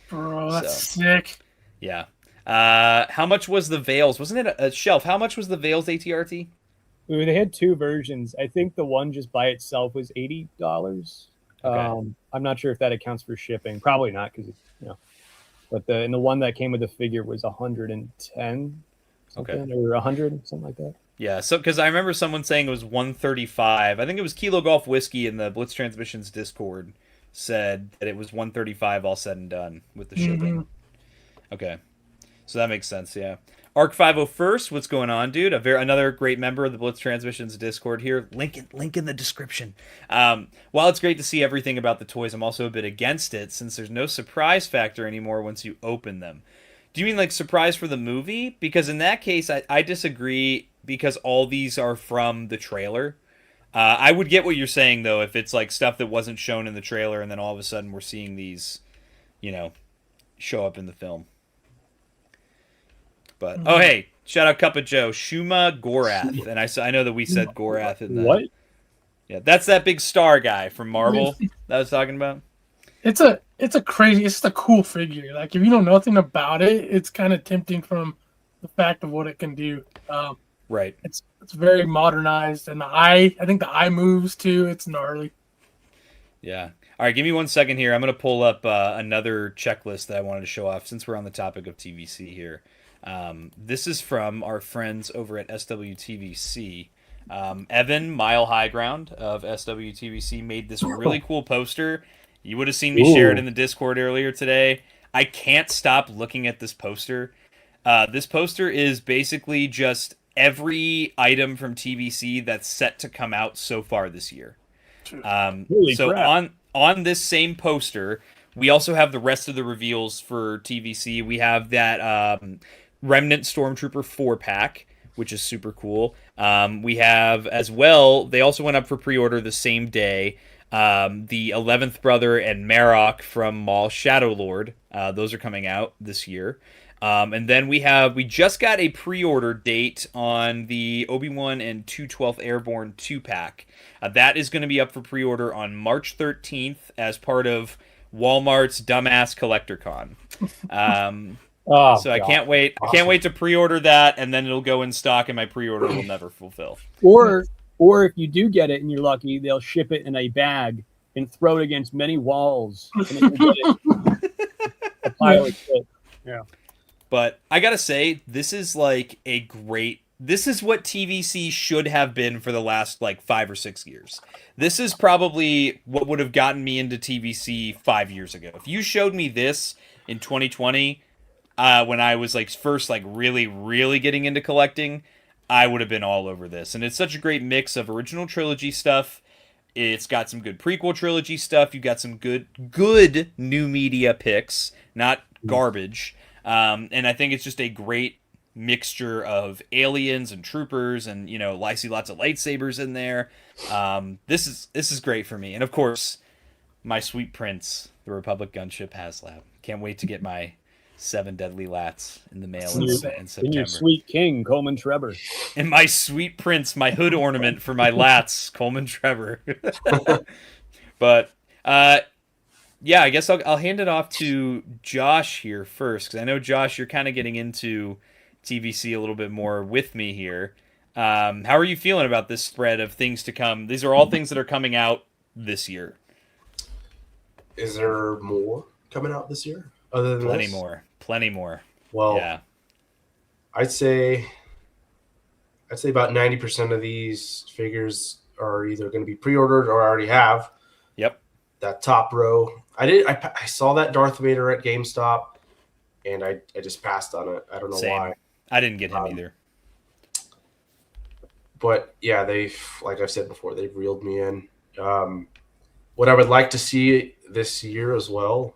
Bro, that's sick. Yeah. How much was the Veils? Wasn't it a shelf? How much was the Veils ATRT? Ooh, they had two versions. I think the one just by itself was $80. Okay. I'm not sure if that accounts for shipping. Probably not, because But the one that came with the figure was 110. Or 100, something like that. Yeah, so because I remember someone saying it was 135. I think it was Kilo Golf Whiskey in the Blitz Transmissions Discord said that it was 135 all said and done with the shipping. Okay, so that makes sense. Yeah, Arc 501st, what's going on, dude? Another great member of the Blitz Transmissions Discord here. Link in the description. While it's great to see everything about the toys, I'm also a bit against it since there's no surprise factor anymore once you open them. Do you mean like surprise for the movie? Because in that case, I disagree, because all these are from the trailer. I would get what you're saying, though, if it's like stuff that wasn't shown in the trailer and then all of a sudden we're seeing these, show up in the film. But, oh, hey, shout out Cup of Joe, Shuma Gorath. And I know that we said Gorath in the... What? Yeah, that's that big star guy from Marvel that I was talking about. It's just a cool figure. Like, if you know nothing about it, it's kind of tempting from the fact of what it can do. Right. It's very modernized, and I think the eye moves too. It's gnarly. Yeah. All right, give me 1 second here. I'm going to pull up another checklist that I wanted to show off since we're on the topic of TVC here. This is from our friends over at SWTVC. Evan, Mile High Ground of SWTVC, made this really cool poster. You would have seen me share it in the Discord earlier today. I can't stop looking at this poster. This poster is basically just every item from TVC that's set to come out so far this year. So crap. on this same poster, we also have the rest of the reveals for TVC. We have that Remnant Stormtrooper 4-pack, which is super cool. We have as well, they also went up for pre-order the same day, the 11th Brother and Marok from Maul Shadowlord. Those are coming out this year. And then we just got a pre-order date on the Obi-Wan and 212th Airborne 2-pack. That is going to be up for pre-order on March 13th as part of Walmart's Dumbass Collector Con. So I can't wait. Awesome. I can't wait to pre-order that, and then it'll go in stock, and my pre-order will never fulfill. Or if you do get it and you're lucky, they'll ship it in a bag and throw it against many walls. And a pile of shit. Yeah. But I gotta say, this is like this is what TVC should have been for the last 5 or 6 years. This is probably what would have gotten me into TVC 5 years ago. If you showed me this, in 2020, when I was like first like really, really getting into collecting, I would have been all over this. And it's such a great mix of original trilogy stuff. It's got some good prequel trilogy stuff. You've got some good new media picks, not garbage. And I think it's just a great mixture of aliens and troopers, and I see lots of lightsabers in there. This is great for me, and of course, my sweet prince, the Republic gunship HasLab. Can't wait to get my 7 deadly lats in the mail in September. And your sweet king, Coleman Trevor. And my sweet prince, my hood ornament for my lats, Coleman Trevor. But yeah, I guess I'll hand it off to Josh here first, because I know, Josh, you're kind of getting into TVC a little bit more with me here. How are you feeling about this spread of things to come? These are all things that are coming out this year. Is there more coming out this year other than Plenty this? Plenty more. Well, yeah. I'd say about 90% of these figures are either going to be pre-ordered or I already have. Yep. That top row. I saw that Darth Vader at GameStop, and I just passed on it. I don't know why. I didn't get him either. But yeah, like I've said before, they've reeled me in. What I would like to see this year as well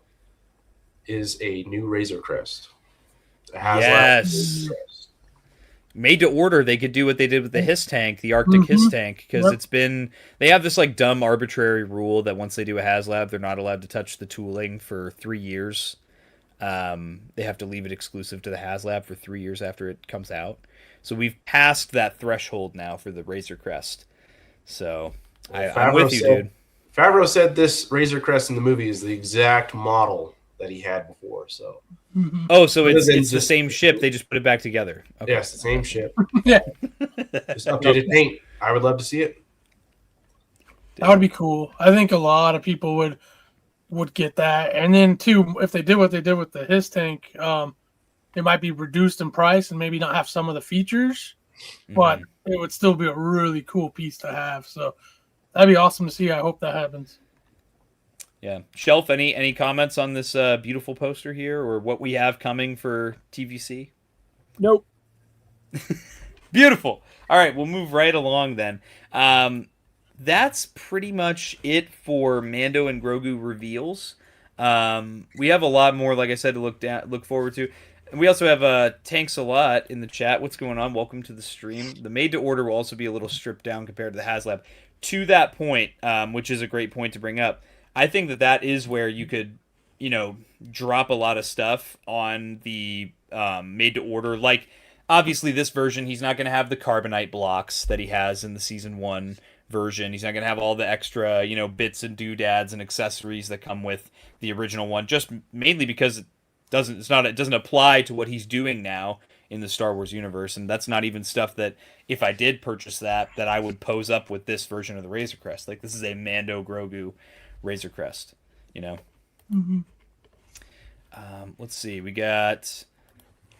is a new Razor Crest. Yes. Made to order, they could do what they did with the Hiss tank, the Arctic Hiss tank, because they have this like dumb arbitrary rule that once they do a HasLab, they're not allowed to touch the tooling for 3 years. They have to leave it exclusive to the HasLab for 3 years after it comes out. So we've passed that threshold now for the Razor Crest. So I'm with you, dude. Favreau said this Razor Crest in the movie is the exact model that he had before. So. Oh, so it's the same ship. They just put it back together. Okay. Yes, the same ship. Yeah. Just updated paint. I would love to see it. That would be cool. I think a lot of people would get that. And then too, if they did what they did with the Hiss tank, it might be reduced in price and maybe not have some of the features, but it would still be a really cool piece to have. So that'd be awesome to see. I hope that happens. Yeah. Shelf, any comments on this beautiful poster here, or what we have coming for TVC? Nope. Beautiful. All right, we'll move right along then. That's pretty much it for Mando and Grogu reveals. We have a lot more, like I said, to look forward to. And we also have Tanks a Lot in the chat. What's going on? Welcome to the stream. The made to order will also be a little stripped down compared to the HasLab. To that point, which is a great point to bring up, I think that is where you could, drop a lot of stuff on the made to order. Like, obviously, this version, he's not going to have the carbonite blocks that he has in the Season 1 version. He's not going to have all the extra, bits and doodads and accessories that come with the original one, just mainly because it doesn't apply to what he's doing now in the Star Wars universe. And that's not even stuff that, if I did purchase that I would pose up with this version of the Razor Crest. Like, this is a Mando Grogu Razor Crest, Let's see. We got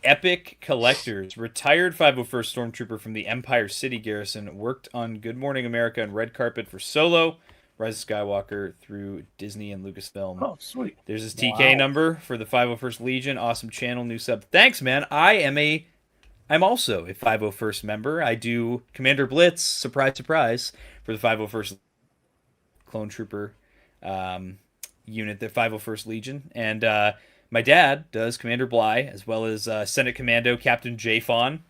Epic Collectors. Retired 501st Stormtrooper from the Empire City Garrison. Worked on Good Morning America and Red Carpet for Solo, Rise of Skywalker through Disney and Lucasfilm. Oh, sweet. There's his TK number for the 501st Legion. Awesome channel, new sub. Thanks, man. I'm also a 501st member. I do Commander Blitz, surprise, surprise, for the 501st Clone Trooper unit, the 501st Legion. And my dad does Commander Bly, as well as Senate Commando Captain J. Fawn,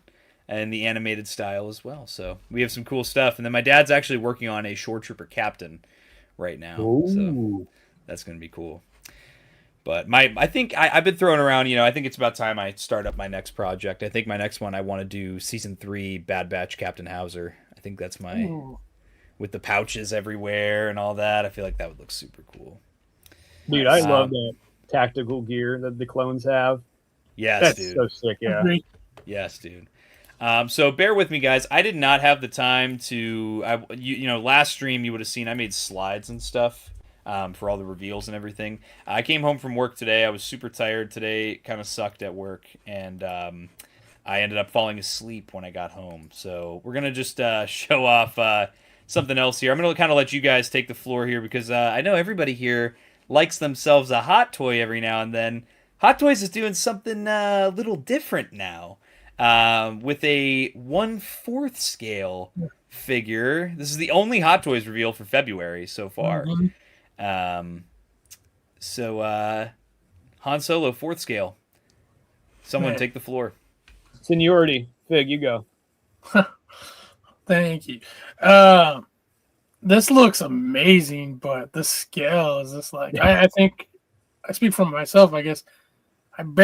and the animated style as well. So we have some cool stuff. And then my dad's actually working on a Shore Trooper Captain right now. Ooh. So that's going to be cool. But I think I've been throwing around, I think it's about time I start up my next project. I think my next one, I want to do Season 3 Bad Batch Captain Hauser. I think that's with the pouches everywhere and all that. I feel like that would look super cool. Dude, I love that tactical gear that the clones have. Yes, That's dude. so sick, yeah. Yes, dude. So bear with me, guys. I did not have the time to, last stream you would have seen I made slides and stuff for all the reveals and everything. I came home from work today. I was super tired today. Kind of sucked at work, and I ended up falling asleep when I got home. So we're gonna just show off something else here. I'm gonna kind of let you guys take the floor here because I know everybody here likes themselves a hot toy every now and then. Hot Toys is doing something a little different now, with a 1/4 scale figure. This is the only Hot Toys reveal for February so far. Mhm. So Han Solo 4th scale. Someone Man. take the floor. Seniority. Fig, you go. Thank you. This looks amazing, but the scale is just like I think I speak from myself, I guess. I'm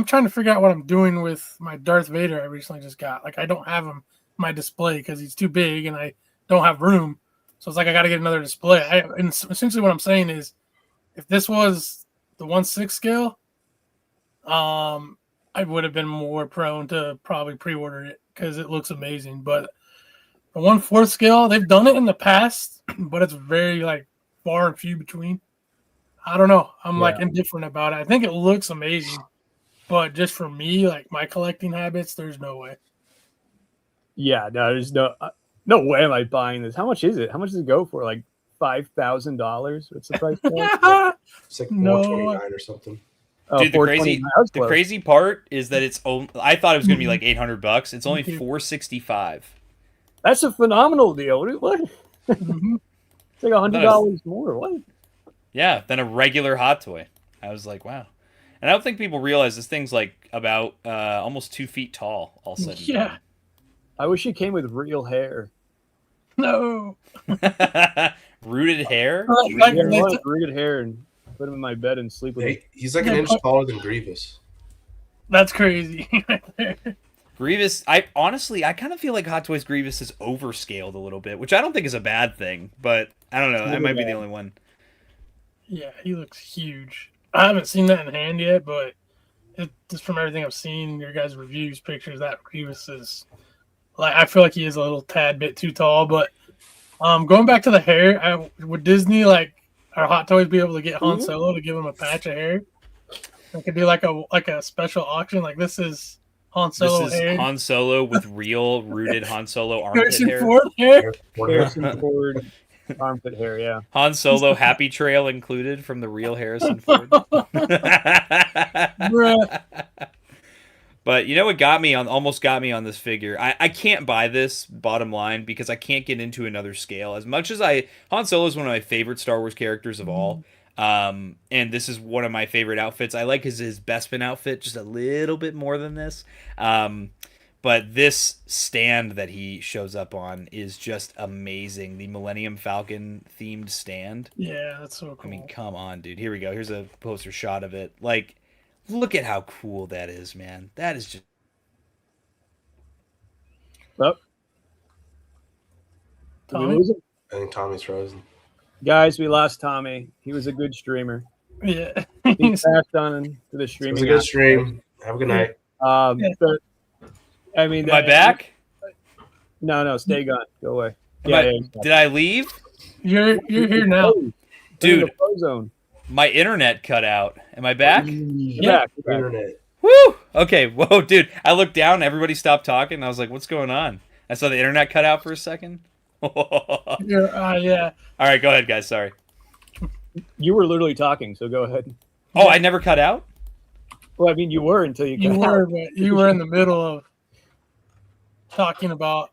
trying to figure out what I'm doing with my Darth Vader I recently just got. Like I don't have him in my display because he's too big and I don't have room. So it's like I got to get another display. And essentially what I'm saying is, if this was the 1/6 scale, I would have been more prone to probably pre-order it because it looks amazing. But the 1/4 scale, they've done it in the past, but it's very like far and few between. I don't know. I'm like indifferent about it. I think it looks amazing, but just for me, like my collecting habits, there's no way. Yeah, no, there's no way am I buying this. How much is it? How much does it go for? Like $5,000? What's the price point? It's like No. 429 or something. Oh, Dude, the crazy part is that it's only, I thought it was going to be like $800. It's only $465. That's a phenomenal deal. What? Mhm. It's like $100 more. What? Yeah, than a regular Hot Toy. I was like, wow. And I don't think people realize this thing's like about almost 2 feet tall, all said and Yeah. I wish it came with real hair. No. done. Rooted hair? Like, Yeah, I they- want rooted hair and put him in my bed and sleep with him. He's like an inch taller than Grievous. that's crazy. Right there. Grievous, I kind of feel like Hot Toys Grievous is overscaled a little bit, which I don't think is a bad thing, but I don't know. I might be the only one. Yeah, he looks huge. I haven't seen that in hand yet, but just from everything I've seen, your guys' reviews, pictures, that Grievous is like I feel like he is a little tad bit too tall. But going back to the hair, would Disney like our Hot Toys be able to get Han Solo to give him a patch of hair? It could be like a special auction. Like this is Han Solo This is hair. Han Solo with real rooted Han Solo armpit Harrison hair. Ford hair. Harrison Ford armpit hair, yeah. Han Solo happy trail included from the real Harrison Ford. Bruh. But you know what almost got me on this figure? I can't buy this, bottom line, because I can't get into another scale. As much as Han Solo is one of my favorite Star Wars characters of all. And this is one of my favorite outfits. I like his Bespin outfit just a little bit more than this. But this stand that he shows up on is just amazing. The Millennium Falcon themed stand. Yeah, that's so cool. I mean, come on, dude. Here we go. Here's a poster shot of it. Like, look at how cool that is, man. That is just... Oh. Did we lose him? I think Tommy's frozen. Guys, we lost Tommy. He was a good streamer. Yeah. He passed on to the It streaming. was a good stream. Have a good night. But, I mean, Am I back? No, stay gone. Go away. Did I leave? You're here now. Dude. In the flow zone. My internet cut out. Am I back? Yeah. Internet. Woo! Okay, whoa, dude. I looked down, everybody stopped talking, and I was like, what's going on? I saw the internet cut out for a second. All Yeah. right, go ahead, guys. Sorry. You were literally talking, so go ahead. Oh, I never cut out? Well, I mean, you were until you You cut were, out. but you were in the middle of talking about,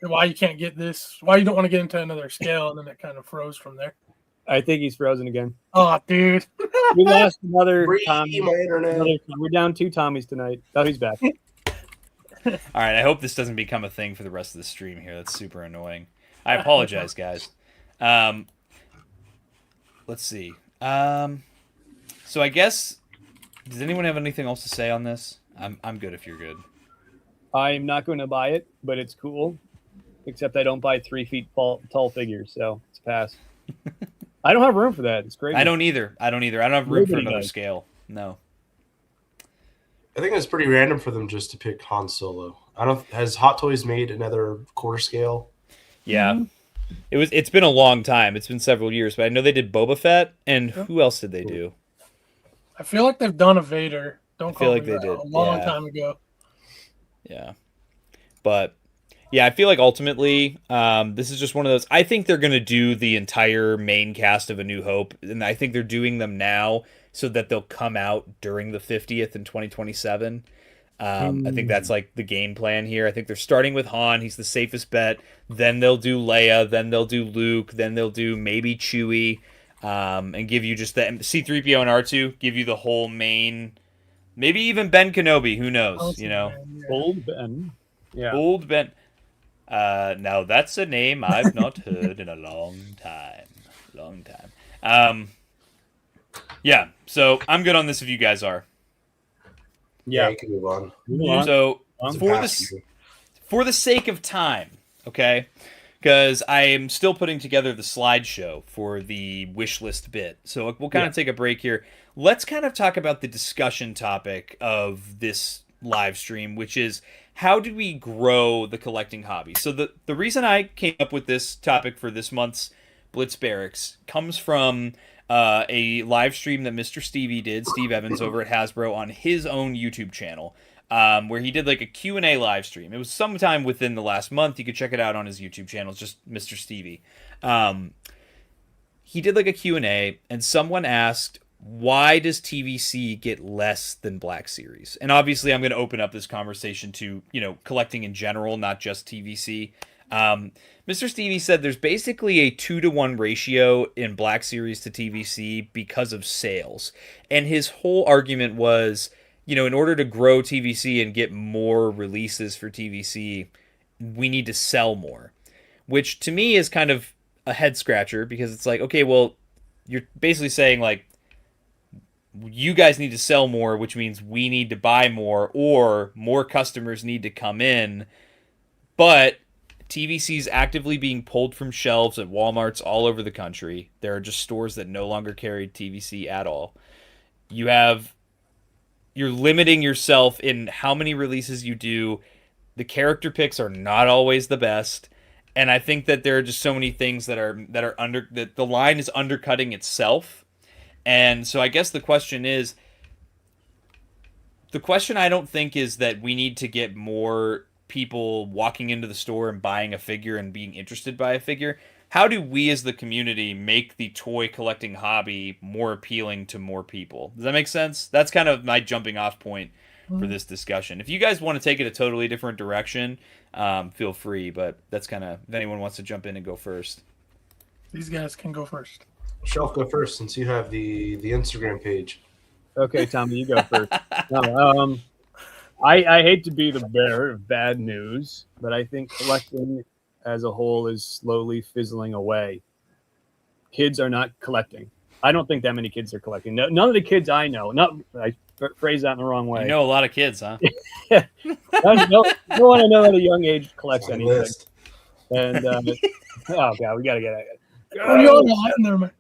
why you can't get this, why you don't want to get into another scale, and then it kind of froze from there. I think he's frozen again. Oh, dude. We lost another Free Tommy. my internet. We're down 2 Tommies tonight. Oh, he's back. All right, I hope this doesn't become a thing for the rest of the stream here. That's super annoying. I apologize, guys. Let's see. So I guess, does anyone have anything else to say on this? I'm good if you're good. I'm not going to buy it, but it's cool. Except I don't buy 3 feet tall figures, so it's a pass. I don't have room for that. It's crazy. I don't either. I don't have room for Nobody another does. scale. No. I think it's pretty random for them just to pick Han Solo. Has Hot Toys made another quarter scale? Yeah. It's been a long time. It's been several years, but I know they did Boba Fett, and who else did they do? I feel like they've done a Vader. Don't feel call like me they that. did, A long yeah. time ago. Yeah. But yeah, I feel like ultimately, this is just one of those. I think they're going to do the entire main cast of A New Hope, and I think they're doing them now so that they'll come out during the 50th in 2027. I think that's like the game plan here. I think they're starting with Han. He's the safest bet. Then they'll do Leia. Then they'll do Luke. Then they'll do maybe Chewie, and give you just the C-3PO and R2. Give you the whole main. Maybe even Ben Kenobi. Who knows? You know, Old Ben. Yeah. Old Ben. Now that's a name I've not heard in a long time. Yeah. So I'm good on this if you guys are. Yeah, you can move on. So for the sake of time, okay, because I am still putting together the slideshow for the wish list bit. So we'll kind of take a break here. Let's kind of talk about the discussion topic of this live stream, which is how do we grow the collecting hobby? So the reason I came up with this topic for this month's Blitz Barracks comes from a live stream that Mr. Stevie did, Steve Evans over at Hasbro, on his own YouTube channel, where he did like a Q&A live stream. It was sometime within the last month. You could check it out on his YouTube channel. It's just Mr. Stevie. He did like a Q&A, and someone asked, why does TVC get less than Black Series? And obviously I'm going to open up this conversation to, you know, collecting in general, not just TVC. Mr. Stevie said there's basically a 2-to-1 ratio in Black Series to TVC because of sales. And his whole argument was, you know, in order to grow TVC and get more releases for TVC, we need to sell more. Which to me is kind of a head scratcher, because it's like, okay, well, you're basically saying like, you guys need to sell more, which means we need to buy more, or more customers need to come in. But TVC is actively being pulled from shelves at Walmarts all over the country. There are just stores that no longer carry TVC at all. You're limiting yourself in how many releases you do. The character picks are not always the best. And I think that there are just so many things that the line is undercutting itself. And so I guess the question I don't think is that we need to get more people walking into the store and buying a figure and being interested by a figure. How do we as the community make the toy collecting hobby more appealing to more people? Does that make sense? That's kind of my jumping off point for this discussion. If you guys want to take it a totally different direction, feel free, but that's kind of, if anyone wants to jump in and go first. These guys can go first. Shelf, go first since you have the Instagram page. Okay, Tommy, you go first. No, I hate to be the bearer of bad news, but I think collecting as a whole is slowly fizzling away. Kids are not collecting. I don't think that many kids are collecting. None of the kids I know. I phrase that in the wrong way. You know a lot of kids, huh? no one I know at a young age collects anything. List. And oh god, we gotta get at it. Oh, you're on there, man.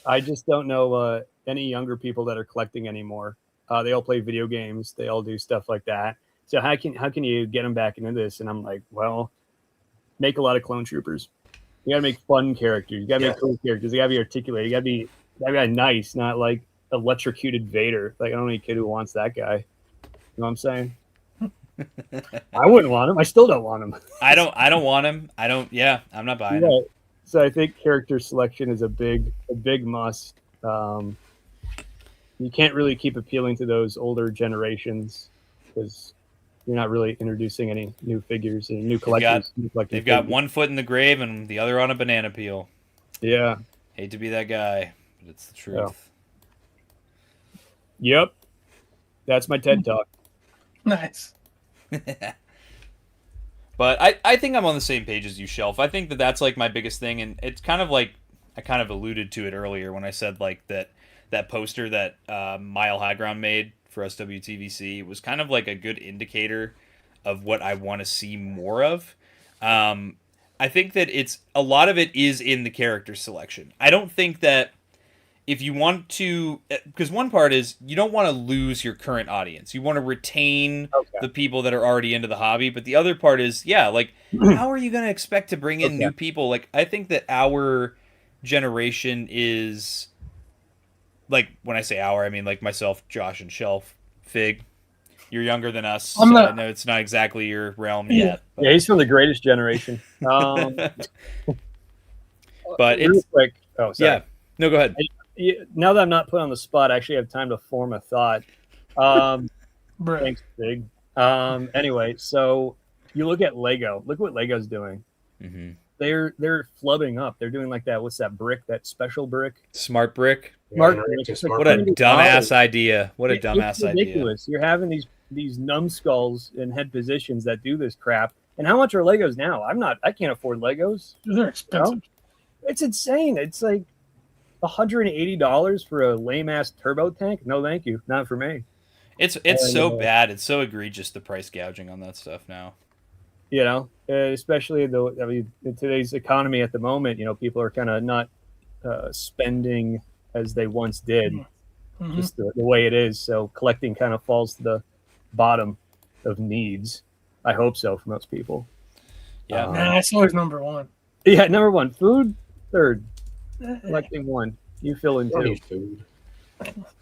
I just don't know any younger people that are collecting anymore. They all play video games. They all do stuff like that. So how can you get them back into this? And I'm like, well, make a lot of clone troopers. You gotta make fun characters. You gotta make cool characters. You gotta be articulated. You gotta be nice, not like electrocuted Vader. Like I don't know any kid who wants that guy. You know what I'm saying? I wouldn't want him. I still don't want him. I don't want him. I'm not buying him. So I think character selection is a big must. You can't really keep appealing to those older generations because you're not really introducing any new figures and new collectors. They've got one foot in the grave and the other on a banana peel. Yeah. Hate to be that guy, but it's the truth. Yeah. Yep. That's my TED Talk. Nice. But I think I'm on the same page as you, Shelf. I think that's like my biggest thing, and it's kind of like I kind of alluded to it earlier when I said like that poster that Mile High Ground made for SWTVC was kind of like a good indicator of what I want to see more of. I think that a lot of it is in the character selection. I don't think that if you want to, because one part is you don't want to lose your current audience. You want to retain the people that are already into the hobby. But the other part is, like, how are you going to expect to bring in new people? Like, I think that our generation is, like, when I say our, I mean, like, myself, Josh, and Shelf, Fig. You're younger than us. So I know it's not exactly your realm yet. But. Yeah, he's from the greatest generation. But it's it's quick. Oh, sorry. Yeah. No, go ahead. now that I'm not put on the spot, I actually have time to form a thought. Thanks, Big. Anyway, so you look at Lego. Look what Lego's doing. Mm-hmm. They're flubbing up. They're doing like that. What's that brick? That special brick? Smart brick. Smart Yeah, brick. smart What a brick. dumbass idea. What a It's dumbass idea. ridiculous. You're having these numbskulls in head positions that do this crap. And how much are Legos now? I can't afford Legos. They're expensive. It's insane. It's like $180 for a lame ass turbo tank. No, thank you. Not for me. It's so bad. It's so egregious, the price gouging on that stuff now. You know, especially in today's economy at the moment, you know, people are kind of not spending as they once did, just the way it is. So collecting kind of falls to the bottom of needs. I hope so for most people. Yeah. That's always number one. Yeah, number one, food. Third, collecting one. You fill in Don't two. need food.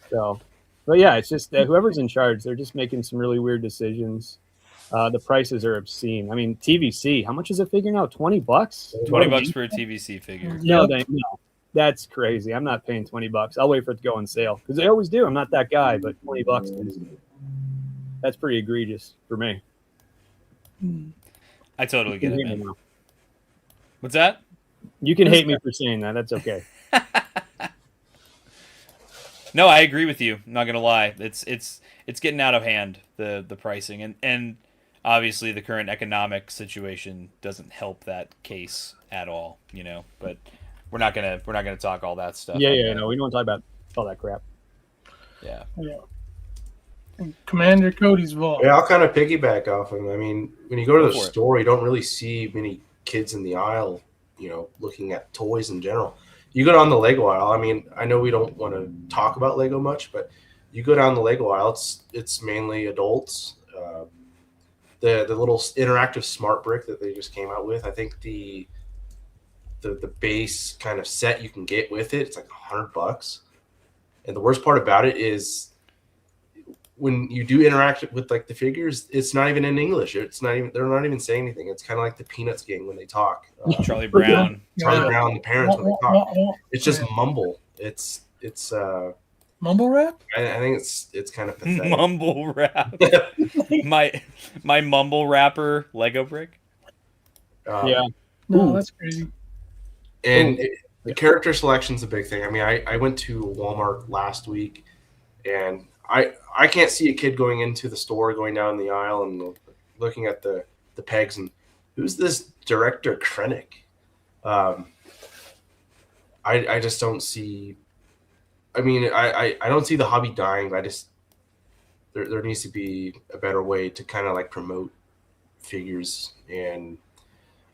So, but yeah, it's just whoever's in charge, they're just making some really weird decisions. The prices are obscene. I mean, TVC, how much is a figure now? $20? $20 for a TVC figure. No, no, that's crazy. I'm not paying $20. I'll wait for it to go on sale because they always do. I'm not that guy, but $20 that's pretty egregious for me. I totally get it, You can hate me man. now. What's that? You can hate me for saying that. That's okay. No, I agree with you. I'm not gonna lie. It's getting out of hand, the pricing, and obviously the current economic situation doesn't help that case at all, you know. But we're not gonna talk all that stuff. Yeah. No, we don't talk about all that crap. Yeah. Commander Cody's vault. Yeah, I'll kind of piggyback off him. I mean, when you go to the Go for it. store, you don't really see many kids in the aisle, you know, looking at toys in general. You go down the Lego aisle. I mean, I know we don't want to talk about Lego much, but you go down the Lego aisle, it's mainly adults. The little interactive smart brick that they just came out with, I think the base kind of set you can get with it, it's like $100. And the worst part about it is when you do interact with like the figures, it's not even in English. They're not even saying anything. It's kind of like the Peanuts gang when they talk. Charlie Brown. Charlie Brown, the parents when they talk. It's just mumble. It's mumble rap. I think it's kind of pathetic. Mumble rap. my mumble rapper Lego brick. Yeah. No, that's crazy. And the character selection's a big thing. I mean, I went to Walmart last week, and I can't see a kid going into the store, going down the aisle, and looking at the pegs and who's this director Krennic? I just don't see. I mean, I don't see the hobby dying, but I just there needs to be a better way to kind of like promote figures, and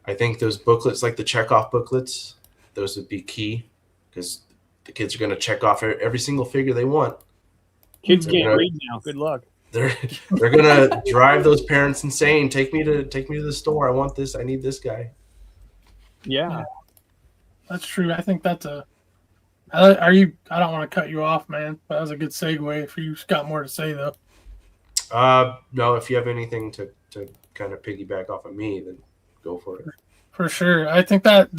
I think those booklets, like the checkoff booklets, those would be key because the kids are going to check off every single figure they want. Kids can't read now. Good luck. They're gonna drive those parents insane. Take me to the store. I want this. I need this guy. Yeah. That's true. I think that's I don't want to cut you off, man, but that was a good segue. If you've got more to say, though. No, if you have anything to kind of piggyback off of me, then go for it. For sure. I think that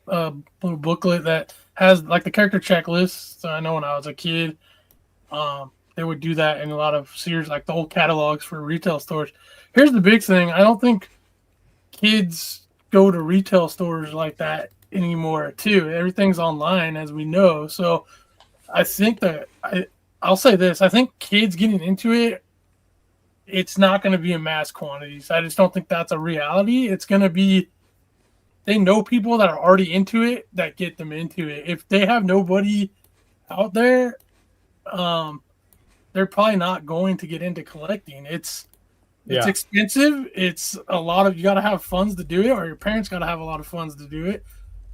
little booklet that has like the character checklist. So I know when I was a kid, they would do that in a lot of series, like the old catalogs for retail stores. Here's the big thing. I don't think kids go to retail stores like that anymore, too. Everything's online, as we know. So I think that I'll say this. I think kids getting into it, it's not going to be in mass quantities. I just don't think that's a reality. It's going to be, they know people that are already into it that get them into it. If they have nobody out there, they're probably not going to get into collecting. It's expensive. It's a lot of, you got to have funds to do it, or your parents got to have a lot of funds to do it.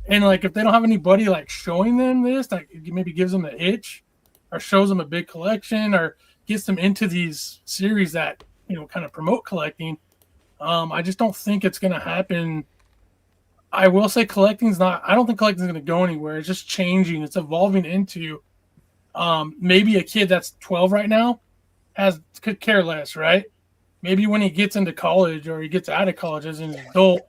And like, if they don't have anybody like showing them this, that maybe gives them the itch or shows them a big collection or gets them into these series that, you know, kind of promote collecting. I just don't think it's going to happen. I will say I don't think collecting's going to go anywhere. It's just changing. It's evolving into, maybe a kid that's 12 right now could care less, right? Maybe when he gets into college or he gets out of college as an adult,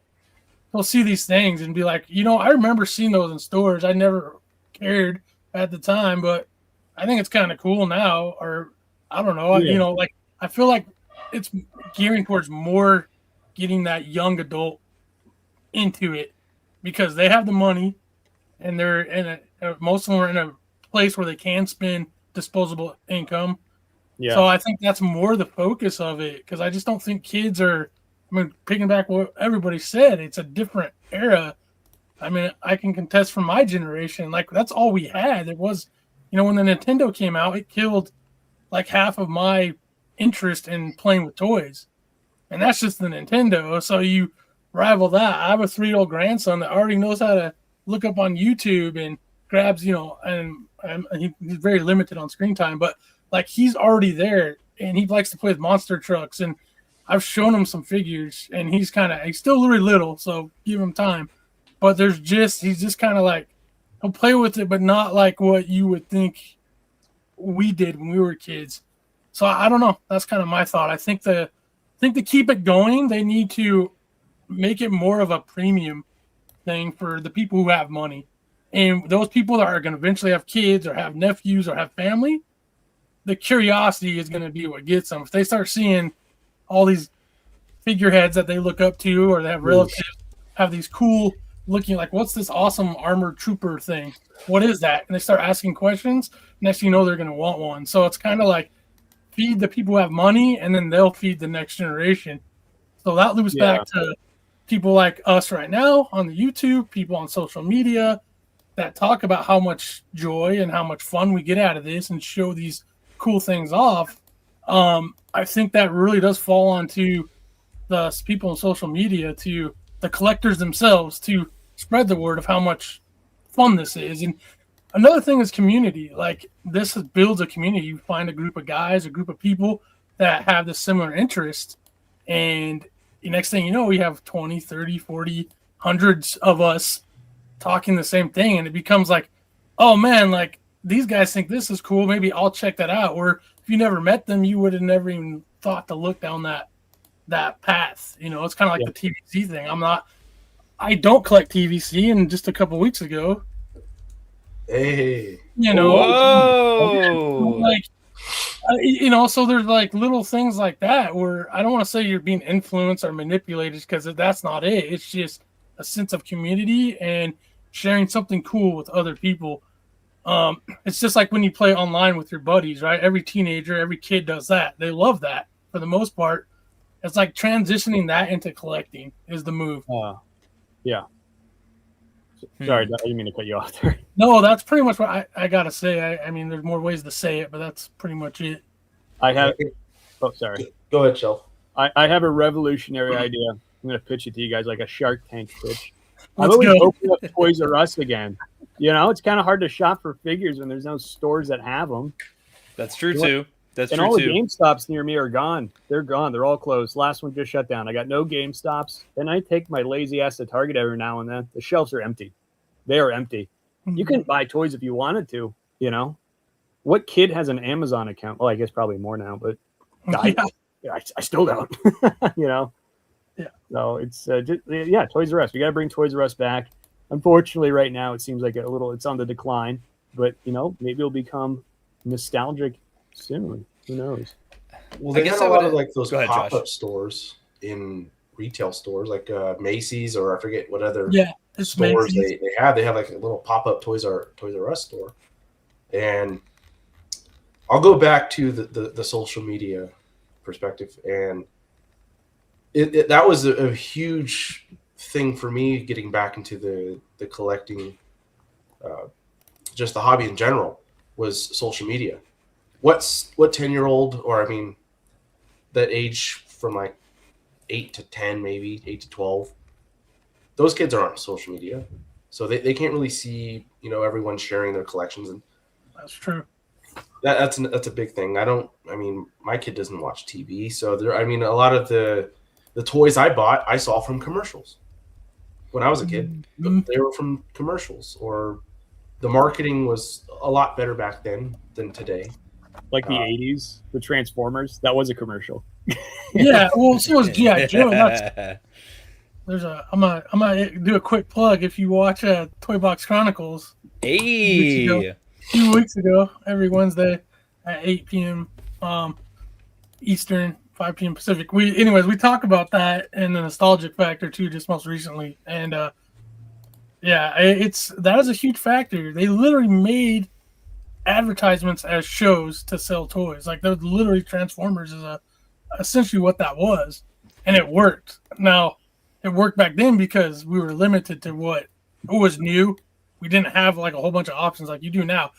he'll see these things and be like, you know, I remember seeing those in stores. I never cared. at the time, but I think it's kind of cool now. Or I don't know, Yeah. you know, like I feel like it's gearing towards more getting that young adult into it because they have the money and they're in most of them are in a place where they can spend disposable income. Yeah. So I think that's more the focus of it because I just don't think kids are. I mean, picking back what everybody said, it's a different era. I mean, I can contest from my generation. Like that's all we had. It was, you know, when the Nintendo came out, it killed like half of my interest in playing with toys, and that's just the Nintendo. So you rival that. I have a 3-year-old grandson that already knows how to look up on YouTube and grabs, you know, and he's very limited on screen time, but like he's already there and he likes to play with monster trucks. And I've shown him some figures and he's still really little, so give him time. But he's just kind of like, he'll play with it, but not like what you would think we did when we were kids. So I don't know. That's kind of my thought. I think to keep it going, they need to make it more of a premium thing for the people who have money. And those people that are going to eventually have kids or have nephews or have family, the curiosity is going to be what gets them. If they start seeing all these figureheads that they look up to or they have relatives have these cool looking, like, what's this awesome armored trooper thing? What is that? And they start asking questions. Next thing you know, they're going to want one. So it's kind of like feed the people who have money and then they'll feed the next generation. So that loops back to people like us right now on the YouTube, people on social media that talk about how much joy and how much fun we get out of this and show these cool things off. I think that really does fall onto the people on social media, to the collectors themselves, to spread the word of how much fun this is. And another thing is community. Like this builds a community. You find a group of guys, a group of people that have this similar interest, and the next thing you know, we have 20, 30, 40, hundreds of us talking the same thing. And it becomes like, oh man, like these guys think this is cool. Maybe I'll check that out. Or if you never met them, you would have never even thought to look down that path. You know, it's kind of like the TVC thing. I don't collect TVC, and just a couple weeks ago, hey, you know, whoa, like, you know, so there's like little things like that where I don't want to say you're being influenced or manipulated because that's not it. It's just a sense of community and sharing something cool with other people. It's just like when you play online with your buddies, right? Every teenager, every kid does that. They love that for the most part. It's like transitioning that into collecting is the move. Yeah. Sorry, I didn't mean to cut you off there. No, that's pretty much what I got to say. I mean, there's more ways to say it, but that's pretty much it. I have. Oh, sorry. Go ahead, Shelf. I have a revolutionary idea. I'm going to pitch it to you guys like a Shark Tank pitch. Let's I'm go. opening up Toys R Us again. You know, it's kind of hard to shop for figures when there's no stores that have them. That's true too. That's and true all too. the GameStops near me are gone. They're gone. They're all closed. Last one just shut down. I got no GameStops. And I take my lazy ass to Target every now and then. The shelves are empty. They are empty. You can buy toys if you wanted to, you know. What kid has an Amazon account? Well, I guess probably more now, but I still don't, you know. Yeah. So it's Toys R Us. We got to bring Toys R Us back. Unfortunately, right now it seems like it's on the decline, but you know, maybe it'll become nostalgic soon. Who knows? Well, they guess got I a lot would- of like those Go ahead, Josh. pop-up stores in retail stores, like Macy's, or I forget what other It's stores Macy's. they have. They have like a little pop-up Toys R Us store. And I'll go back to the social media perspective, and that was a huge thing for me getting back into the collecting, just the hobby in general, was social media. What 10-year-old, or I mean that age from like 8 to 10, maybe 8 to 12, those kids aren't on social media, so they can't really see, you know, everyone sharing their collections. And That's true. that's a big thing. I mean, my kid doesn't watch TV, so a lot of the toys I bought, I saw from commercials when I was a kid. They were from commercials, or the marketing was a lot better back then than today. Like the 80s, the Transformers, that was a commercial. Yeah, well, so was G.I. Joe. I'm gonna do a quick plug. If you watch Toy Box Chronicles, Hey, few weeks ago, every Wednesday at 8 p.m. Eastern, 5 p.m. Pacific. We talk about that and the nostalgic factor too, just most recently. And yeah, that is a huge factor. They literally made advertisements as shows to sell toys. Like those literally Transformers is essentially what that was, and it worked. Now, it worked back then because we were limited to what was new. We didn't have like a whole bunch of options like you do now.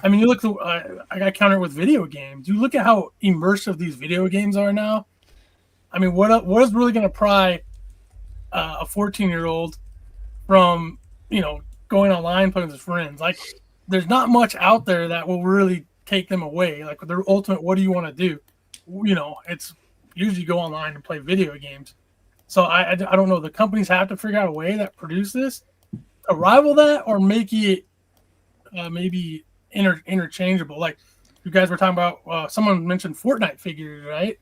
I mean, you look. I got counter with video games. You look at how immersive these video games are now. I mean, what is really going to pry a 14-year-old from going online playing with his friends? Like, there's not much out there that will really take them away. Like their ultimate, what do you want to do? It's usually go online and play video games. So I don't know. The companies have to figure out a way that produce this to rival that or make it maybe interchangeable. Like you guys were talking about, someone mentioned Fortnite figures, right?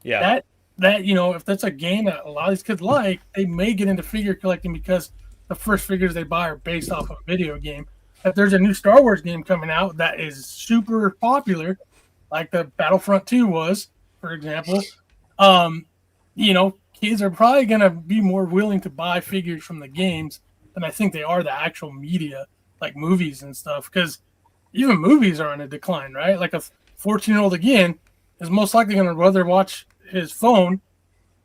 Yeah. That if that's a game that a lot of these kids like, they may get into figure collecting because the first figures they buy are based off of a video game. If there's a new Star Wars game coming out that is super popular, like the Battlefront 2 was, for example, kids are probably going to be more willing to buy figures from the games than I think they are the actual media, like movies and stuff. Because even movies are on a decline, right? Like a 14-year-old, again, is most likely going to rather watch his phone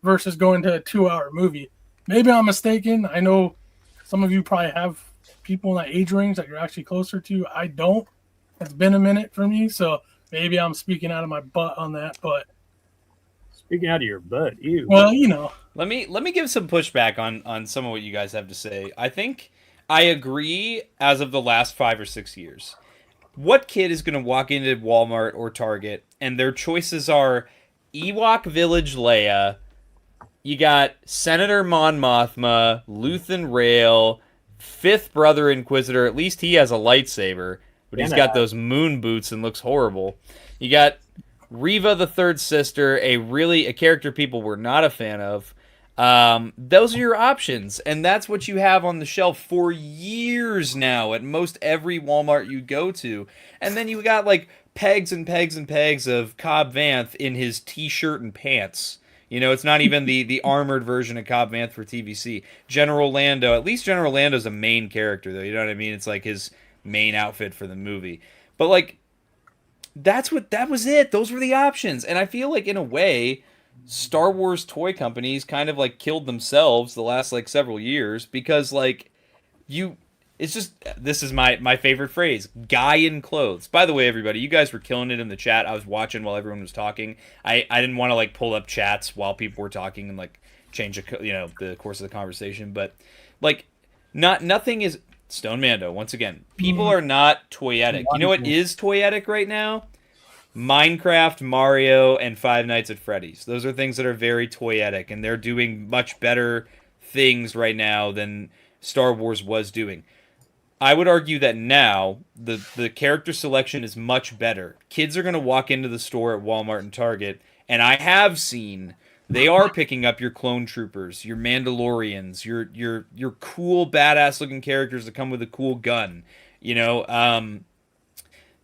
versus going to a 2-hour movie. Maybe I'm mistaken. I know some of you probably have people in that age range that you're actually closer to. I don't. It's been a minute for me, so maybe I'm speaking out of my butt on that. But speaking out of your butt, ew. Well, Let me give some pushback on some of what you guys have to say. I think I agree as of the last 5 or 6 years. What kid is going to walk into Walmart or Target and their choices are Ewok Village Leia, you got Senator Mon Mothma, Luthen Rail, fifth brother Inquisitor, at least he has a lightsaber, but he's got those moon boots and looks horrible. You got Reva the third sister, a character people were not a fan of. Those are your options, and that's what you have on the shelf for years now at most every Walmart you go to. And then you got like pegs and pegs and pegs of Cobb Vanth in his t-shirt and pants. It's not even the armored version of Cobb Vanth for TVC. General Lando, at least General Lando's a main character, though. You know what I mean? It's like his main outfit for the movie. But, like, that was it. Those were the options. And I feel like, in a way, Star Wars toy companies kind of, like, killed themselves the last, like, several years because, like, it's just, this is my favorite phrase, guy in clothes. By the way, everybody, you guys were killing it in the chat. I was watching while everyone was talking. I didn't want to, like, pull up chats while people were talking and, like, change, the course of the conversation. But, like, nothing is, Stone Mando, once again, people are not toyetic. You know what is toyetic right now? Minecraft, Mario, and Five Nights at Freddy's. Those are things that are very toyetic, and they're doing much better things right now than Star Wars was doing. I would argue that now the character selection is much better. Kids are going to walk into the store at Walmart and Target, and I have seen they are picking up your clone troopers, your Mandalorians, your cool badass looking characters that come with a cool gun.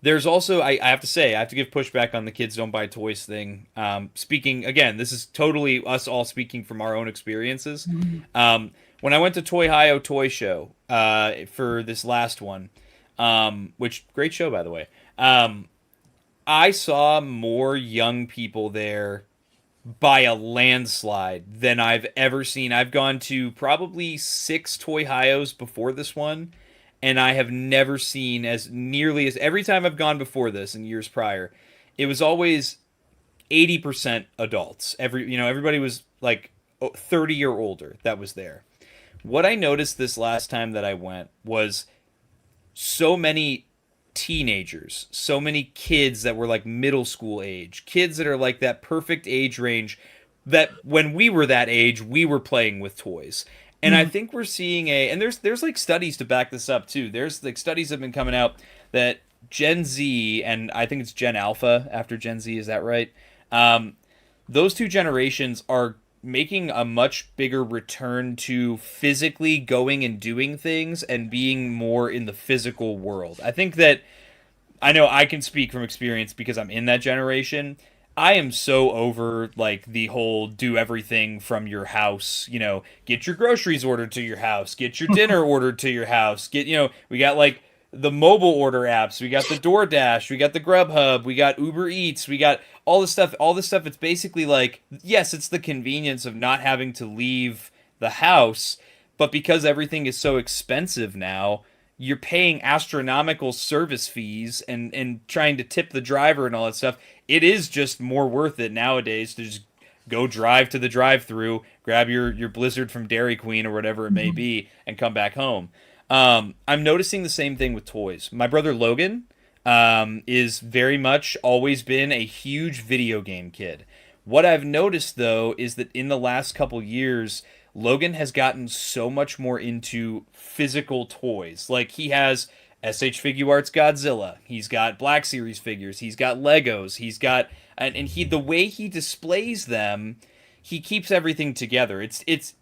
There's also I have to say I have to give pushback on the kids don't buy toys thing. Speaking again, this is totally us all speaking from our own experiences. When I went to Toy Hio Toy Show for this last one, which great show by the way, I saw more young people there by a landslide than I've ever seen. I've gone to probably 6 Toy Hios before this one, and I have never seen as nearly as every time I've gone before this in years prior, it was always 80% adults. Everybody was like 30 or older that was there. What I noticed this last time that I went was so many teenagers, so many kids that were like middle school age, kids that are like that perfect age range that when we were that age, we were playing with toys. And I think we're seeing and there's like studies to back this up too. There's like studies have been coming out that Gen Z, and I think it's Gen Alpha after Gen Z, is that right? Those two generations are making a much bigger return to physically going and doing things and being more in the physical world. I think that I know I can speak from experience because I'm in that generation. I am so over like the whole do everything from your house, get your groceries ordered to your house, get your dinner ordered to your house, we got like the mobile order apps, we got the DoorDash, we got the Grubhub, we got Uber Eats, we got all this stuff. It's basically like, yes, it's the convenience of not having to leave the house, but because everything is so expensive now, you're paying astronomical service fees and trying to tip the driver and all that stuff. It is just more worth it nowadays to just go drive to the drive-through, grab your Blizzard from Dairy Queen or whatever it may be, and come back home. I'm noticing the same thing with toys. My brother Logan is very much always been a huge video game kid. What I've noticed, though, is that in the last couple years, Logan has gotten so much more into physical toys. Like, he has SH Figuarts Godzilla. He's got Black Series figures. He's got Legos. He's got... And the way he displays them, he keeps everything together. It's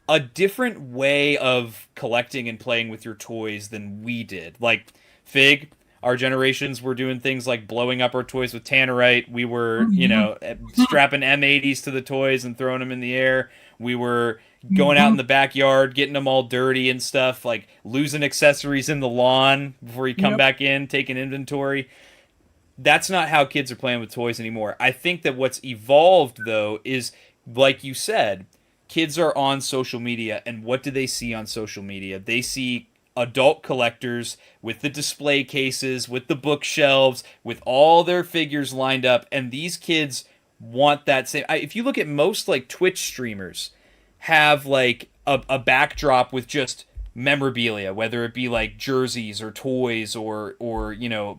a different way of collecting and playing with your toys than we did. Like, Fig, our generations were doing things like blowing up our toys with tannerite. We were, strapping M80s to the toys and throwing them in the air. We were going out in the backyard, getting them all dirty and stuff, like losing accessories in the lawn before you come back in, taking inventory. That's not how kids are playing with toys anymore. I think that what's evolved, though, is, like you said, kids are on social media, and what do they see on social media? They see adult collectors with the display cases, with the bookshelves, with all their figures lined up, and these kids want that same... If you look at most, like, Twitch streamers have, like, a backdrop with just memorabilia, whether it be, like, jerseys or toys or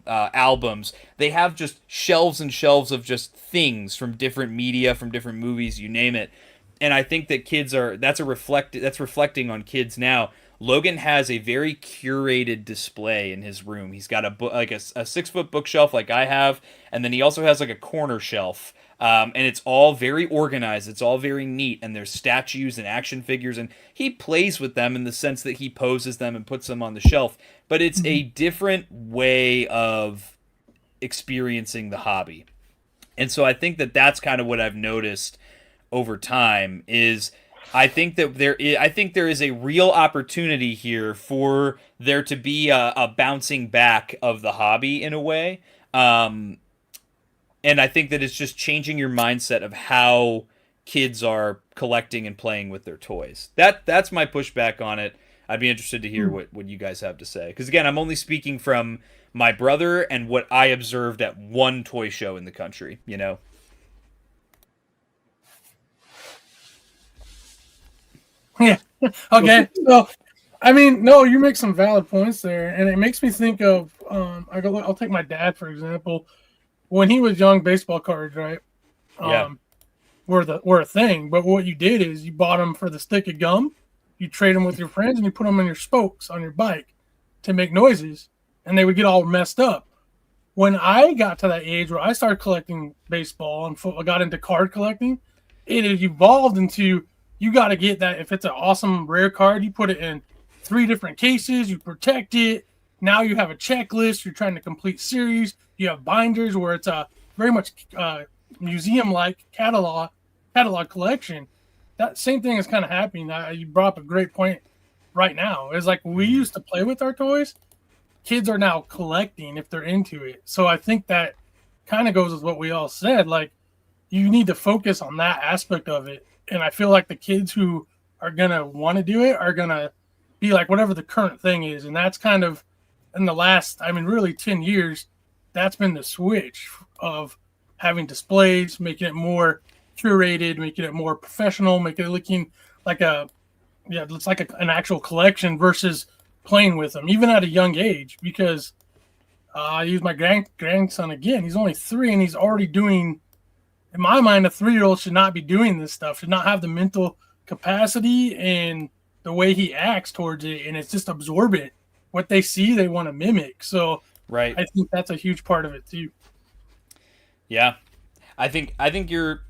albums. They have just shelves and shelves of just things from different media, from different movies, you name it. And I think that kids are... That's reflecting on kids now. Logan has a very curated display in his room. He's got a 6-foot bookshelf like I have, and then he also has like a corner shelf. And it's all very organized. It's all very neat, and there's statues and action figures, and he plays with them in the sense that he poses them and puts them on the shelf. But it's a different way of experiencing the hobby. And so I think that that's kind of what I've noticed over time is... I think there is a real opportunity here for there to be a bouncing back of the hobby in a way. And I think that it's just changing your mindset of how kids are collecting and playing with their toys. That's my pushback on it. I'd be interested to hear what you guys have to say. Because again, I'm only speaking from my brother and what I observed at one toy show in the country, Yeah. Okay. So, I mean, no, you make some valid points there, and it makes me think of. I'll take my dad for example. When he was young, baseball cards, right? Were a thing. But what you did is you bought them for the stick of gum. You trade them with your friends, and you put them in your spokes on your bike to make noises, and they would get all messed up. When I got to that age where I started collecting baseball and I got into card collecting, it had evolved into. You got to get that. If it's an awesome rare card, you put it in 3 different cases. You protect it. Now you have a checklist. You're trying to complete series. You have binders where it's a very much museum-like catalog collection. That same thing is kind of happening. You brought up a great point right now. It's like we used to play with our toys. Kids are now collecting if they're into it. So I think that kind of goes with what we all said. Like you need to focus on that aspect of it. And I feel like the kids who are going to want to do it are going to be like whatever the current thing is. And that's kind of in the last, really 10 years, that's been the switch of having displays, making it more curated, making it more professional, making it looking like it's like an actual collection versus playing with them, even at a young age. Because I use my grandson again. He's only 3 and he's already doing... In my mind, a 3-year-old should not be doing this stuff, should not have the mental capacity and the way he acts towards it, and it's just absorbent. What they see, they want to mimic. So right. I think that's a huge part of it too. Yeah. I think you're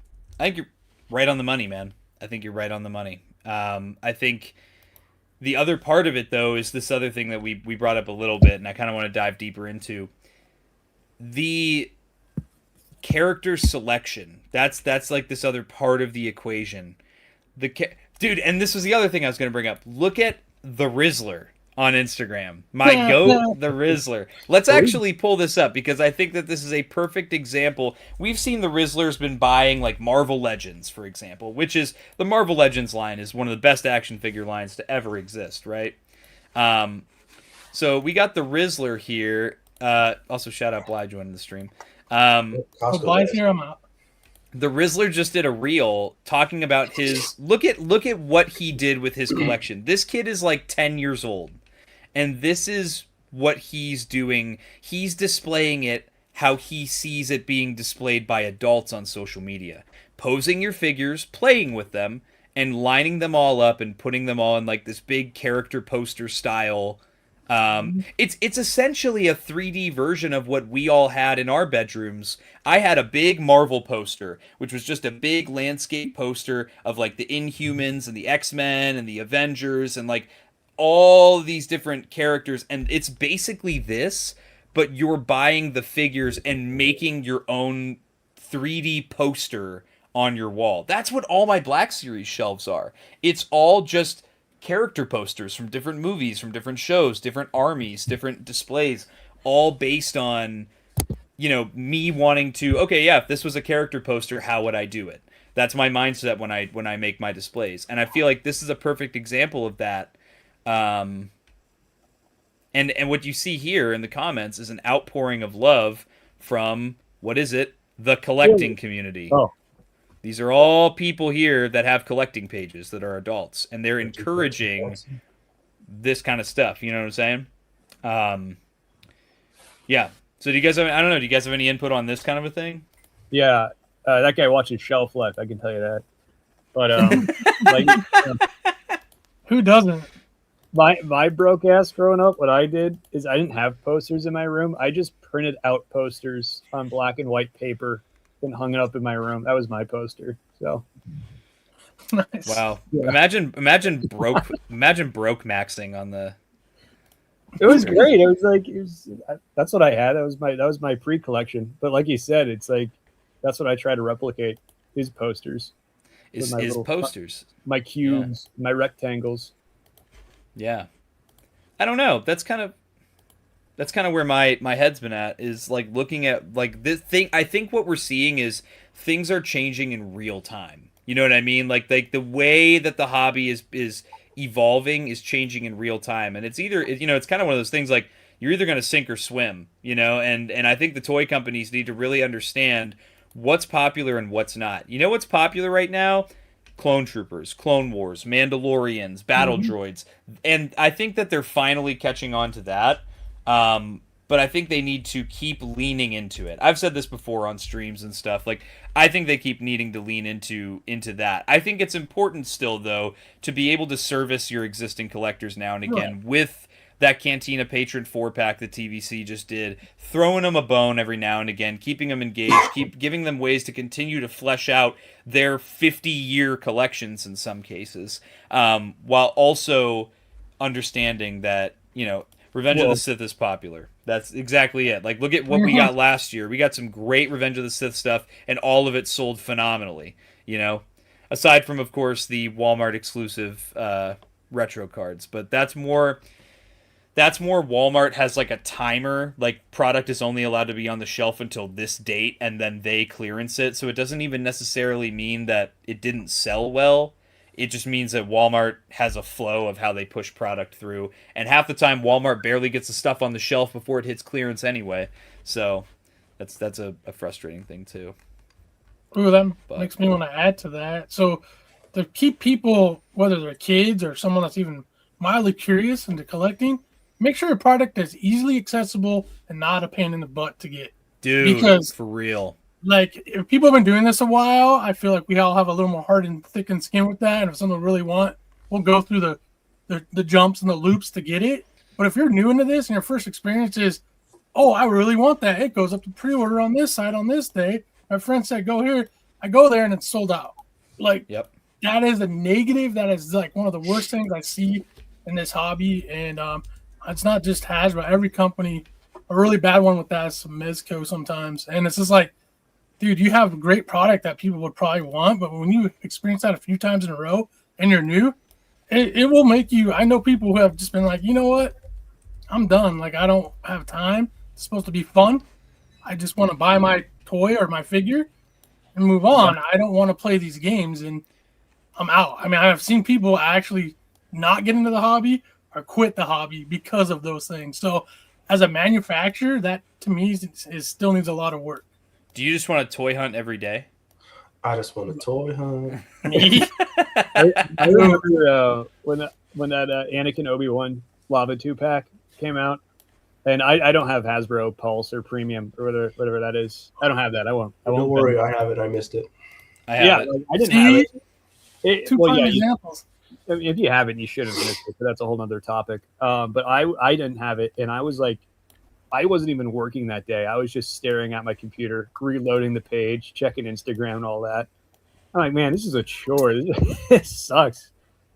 right on the money, man. I think you're right on the money. I think the other part of it though is this other thing that we brought up a little bit, and I kind of want to dive deeper into. the character selection. That's like this other part of the equation. Dude, and this was the other thing I was going to bring up. Look at the Rizzler on Instagram. My goat, the Rizzler. Let's actually pull this up because I think that this is a perfect example. We've seen the Rizzler's been buying like Marvel Legends, for example, which is the Marvel Legends line is one of the best action figure lines to ever exist, right? So we got the Rizzler here. Also, shout out Bly joining the stream. Bly's here, I'm out. The Rizzler just did a reel talking about his look at what he did with his collection. This kid is like 10 years old, and this is what he's doing. He's displaying it how he sees it being displayed by adults on social media. Posing your figures, playing with them, and lining them all up and putting them all in like this big character poster style. It's essentially a 3D version of what we all had in our bedrooms. I had a big Marvel poster, which was just a big landscape poster of like the Inhumans and the X-Men and the Avengers and like all these different characters. And it's basically this, but you're buying the figures and making your own 3D poster on your wall. That's what all my Black Series shelves are. It's all just character posters from different movies, from different shows, different armies, different displays, all based on, you know, me wanting to, okay, yeah, if this was a character poster, how would I do it? That's my mindset when I make my displays. And I feel like this is a perfect example of that. And what you see here in the comments is an outpouring of love from, what is it? The collecting community. Oh. These are all people here that have collecting pages that are adults, and they're encouraging this kind of stuff. You know what I'm saying? Yeah. So do you guys have, I don't know, do you guys have any input on this kind of a thing? Yeah. That guy watches Shelf Life, I can tell you that. But like, Who doesn't? my broke ass growing up, what I did is I didn't have posters in my room. I just printed out posters on black and white paper and hung it up in my room. That was my poster. So Nice. Wow. Yeah. Imagine broke maxing on the. it was great. It was like that's what I had. That was my pre-collection. But like you said, it's like that's what I try to replicate. Is posters. Is my little- posters. My cubes, my rectangles. Yeah. I don't know. That's kind of where my head's been at, is like looking at like this thing. I think what we're seeing is things are changing in real time. You know what I mean? Like the way that the hobby is evolving is changing in real time. And it's either, you know, it's kind of one of those things like you're either going to sink or swim, you know? And I think the toy companies need to really understand what's popular and what's not. You know what's popular right now? Clone Troopers, Clone Wars, Mandalorians, Battle Droids. And I think that they're finally catching on to that. But I think they need to keep leaning into it. I've said this before on streams and stuff. Like, I think they keep needing to lean into that. I think it's important still, though, to be able to service your existing collectors now and again with that Cantina Patron 4-pack that TVC just did, throwing them a bone every now and again, keeping them engaged, keep giving them ways to continue to flesh out their 50-year collections in some cases, while also understanding that, you know, Revenge of the Sith is popular. That's exactly it. Like, look at what we got last year. We got some great Revenge of the Sith stuff, and all of it sold phenomenally, you know? Aside from, of course, the Walmart exclusive retro cards. But that's more Walmart has like a timer, like product is only allowed to be on the shelf until this date, and then they clearance it. So it doesn't even necessarily mean that it didn't sell well. It just means that Walmart has a flow of how they push product through. And half the time, Walmart barely gets the stuff on the shelf before it hits clearance anyway. So that's a frustrating thing, too. Ooh, that makes me want to add to that. So to keep people, whether they're kids or someone that's even mildly curious into collecting, make sure a product is easily accessible and not a pain in the butt to get. Dude, because, for real. Like, if people have been doing this a while, I feel like we all have a little more hard and thickened skin with that. And if someone really want, we'll go through the jumps and the loops to get it. But if you're new into this and your first experience is, oh, I really want that. It goes up to pre-order on this site on this day. My friend said, go here. I go there and it's sold out. Like, that is a negative. That is like one of the worst things I see in this hobby. And it's not just Hasbro. Every company a really bad one with that is some Mezco sometimes. And it's just like, dude, you have a great product that people would probably want, but when you experience that a few times in a row and you're new, it will make you. I know people who have just been like, you know what, I'm done. Like, I don't have time. It's supposed to be fun. I just want to buy my toy or my figure and move on. I don't want to play these games, and I'm out. I mean, I've seen people actually not get into the hobby or quit the hobby because of those things. So as a manufacturer, that to me is still needs a lot of work. Do you just want to toy hunt every day? I just want a toy hunt. I remember when that Anakin Obi-Wan Lava 2-pack came out, and I don't have Hasbro Pulse or Premium or whatever that is. I don't have that. I won't. Don't worry, I have it. I missed it. I have it. I didn't have it. Two prime examples. If you have it, you should have missed it. But that's a whole other topic. But I didn't have it, and I was like, I wasn't even working that day. I was just staring at my computer, reloading the page, checking Instagram and all that. I'm like, man, this is a chore. This sucks.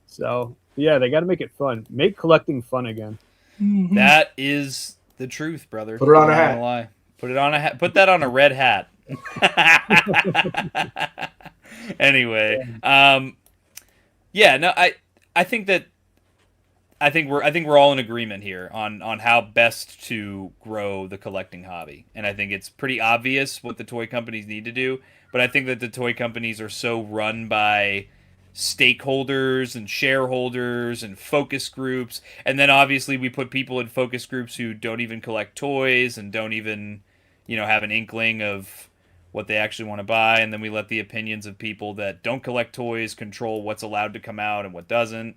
So yeah, they got to make it fun. Make collecting fun again. Mm-hmm. That is the truth, brother. Put it on a I'm not hat. gonna lie. Put it on a hat. Put that on a red hat. Anyway, yeah, no, I think we're all in agreement here on how best to grow the collecting hobby, and I think it's pretty obvious what the toy companies need to do. But I think that the toy companies are so run by stakeholders and shareholders and focus groups, and then obviously we put people in focus groups who don't even collect toys and don't even, have an inkling of what they actually want to buy, and then we let the opinions of people that don't collect toys control what's allowed to come out and what doesn't.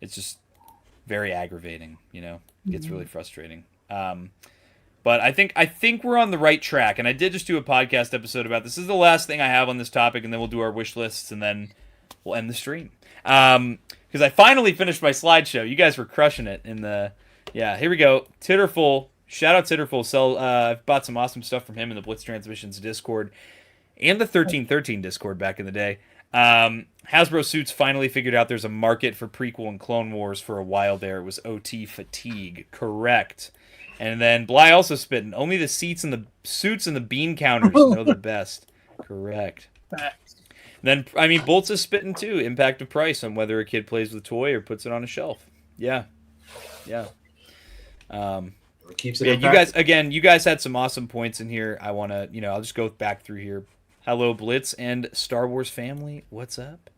It's just very aggravating, It's really frustrating. But I think we're on the right track, and I did just do a podcast episode about this. This is the last thing I have on this topic, and then we'll do our wish lists, and then we'll end the stream. Because I finally finished my slideshow. You guys were crushing it in the... Yeah, here we go. Titterful. Shout out Titterful. I've bought some awesome stuff from him in the Blitz Transmissions Discord and the 1313 Discord back in the day. Hasbro Suits finally figured out there's a market for prequel and Clone Wars. For a while there. It was OT fatigue. Correct. And then Bly also spitting. Only the suits and the bean counters know the best. Correct. Then, Bolts is spitting too. Impact of price on whether a kid plays with a toy or puts it on a shelf. Yeah. Keeps it. Yeah, you guys had some awesome points in here. I want to, I'll just go back through here. Hello, Blitz and Star Wars family. What's up?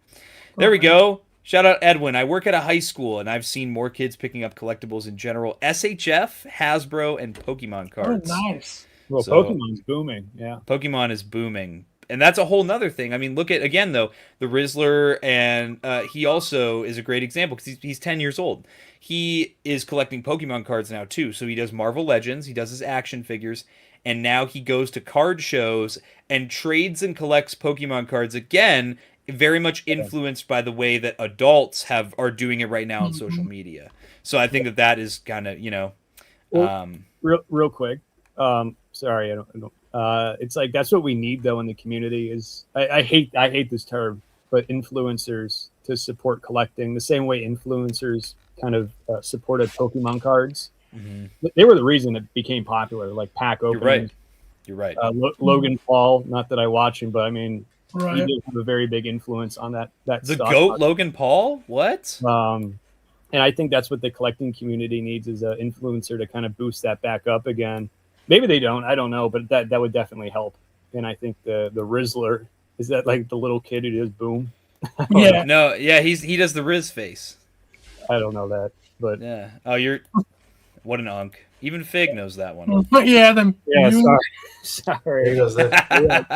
There we go. Shout out Edwin. I work at a high school, and I've seen more kids picking up collectibles in general. SHF, Hasbro, and Pokemon cards. Oh, nice. Well, Pokemon's booming. Yeah. Pokemon is booming. And that's a whole nother thing. Look at, again, though, the Rizzler, and he also is a great example because he's 10 years old. He is collecting Pokemon cards now, too. So he does Marvel Legends, he does his action figures, and now he goes to card shows and trades and collects Pokemon cards again, very much influenced by the way that adults are doing it right now on social media. So I think that is kind of, real quick. Sorry, I don't. It's like that's what we need though in the community. Is I hate this term, but influencers to support collecting the same way influencers kind of supported Pokemon cards. Mm-hmm. They were the reason it became popular, like pack openings. You're right. Logan Paul. Not that I watch him, but he Right. did have a very big influence on that. The stuff. GOAT Logan Paul. What? And I think that's what the collecting community needs is an influencer to kind of boost that back up again. Maybe they don't. I don't know, but that would definitely help. And I think the Rizzler is that like the little kid who does boom. Yeah. No. Yeah. He does the Riz face. I don't know that, but Yeah. Oh, what an unk. Even Fig knows that one. Yeah. sorry. There goes that.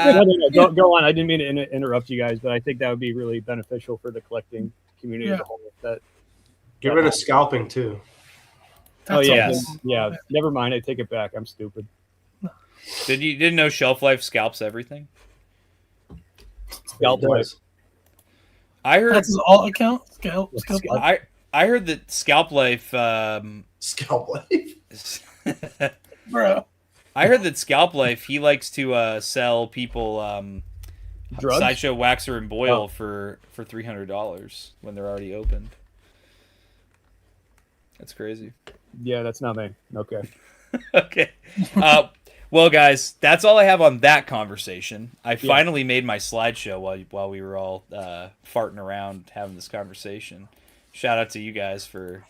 No, go on. I didn't mean to interrupt you guys, but I think that would be really beneficial for the collecting community as a whole. Get rid of scalping too. Yeah. Never mind. I take it back. I'm stupid. Didn't know Shelf Life scalps everything? Scalp life. I heard That's his alt account. Scalp. I heard that Scalp Life. Scalp life. Bro. I heard that Scalp Life. He likes to sell people Drugs? Sideshow Waxer and Boil for $300 when they're already opened. That's crazy. Yeah, that's not me. Okay. Okay. Well, guys, that's all I have on that conversation. I finally made my slideshow while we were all farting around having this conversation. Shout out to you guys for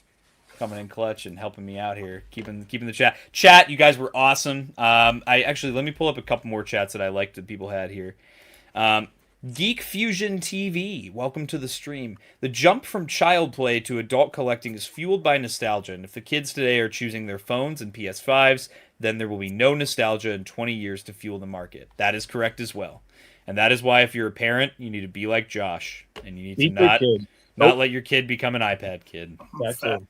coming in clutch and helping me out here, keeping the chat. You guys were awesome. I actually, let me pull up a couple more chats that I liked that people had here. Geek Fusion TV, welcome to the stream. The jump from child play to adult collecting is fueled by nostalgia, and if the kids today are choosing their phones and PS5s, then there will be no nostalgia in 20 years to fuel the market. That is correct as well. And that is why if you're a parent, you need to be like Josh, and you need to not let your kid become an iPad kid. That's it.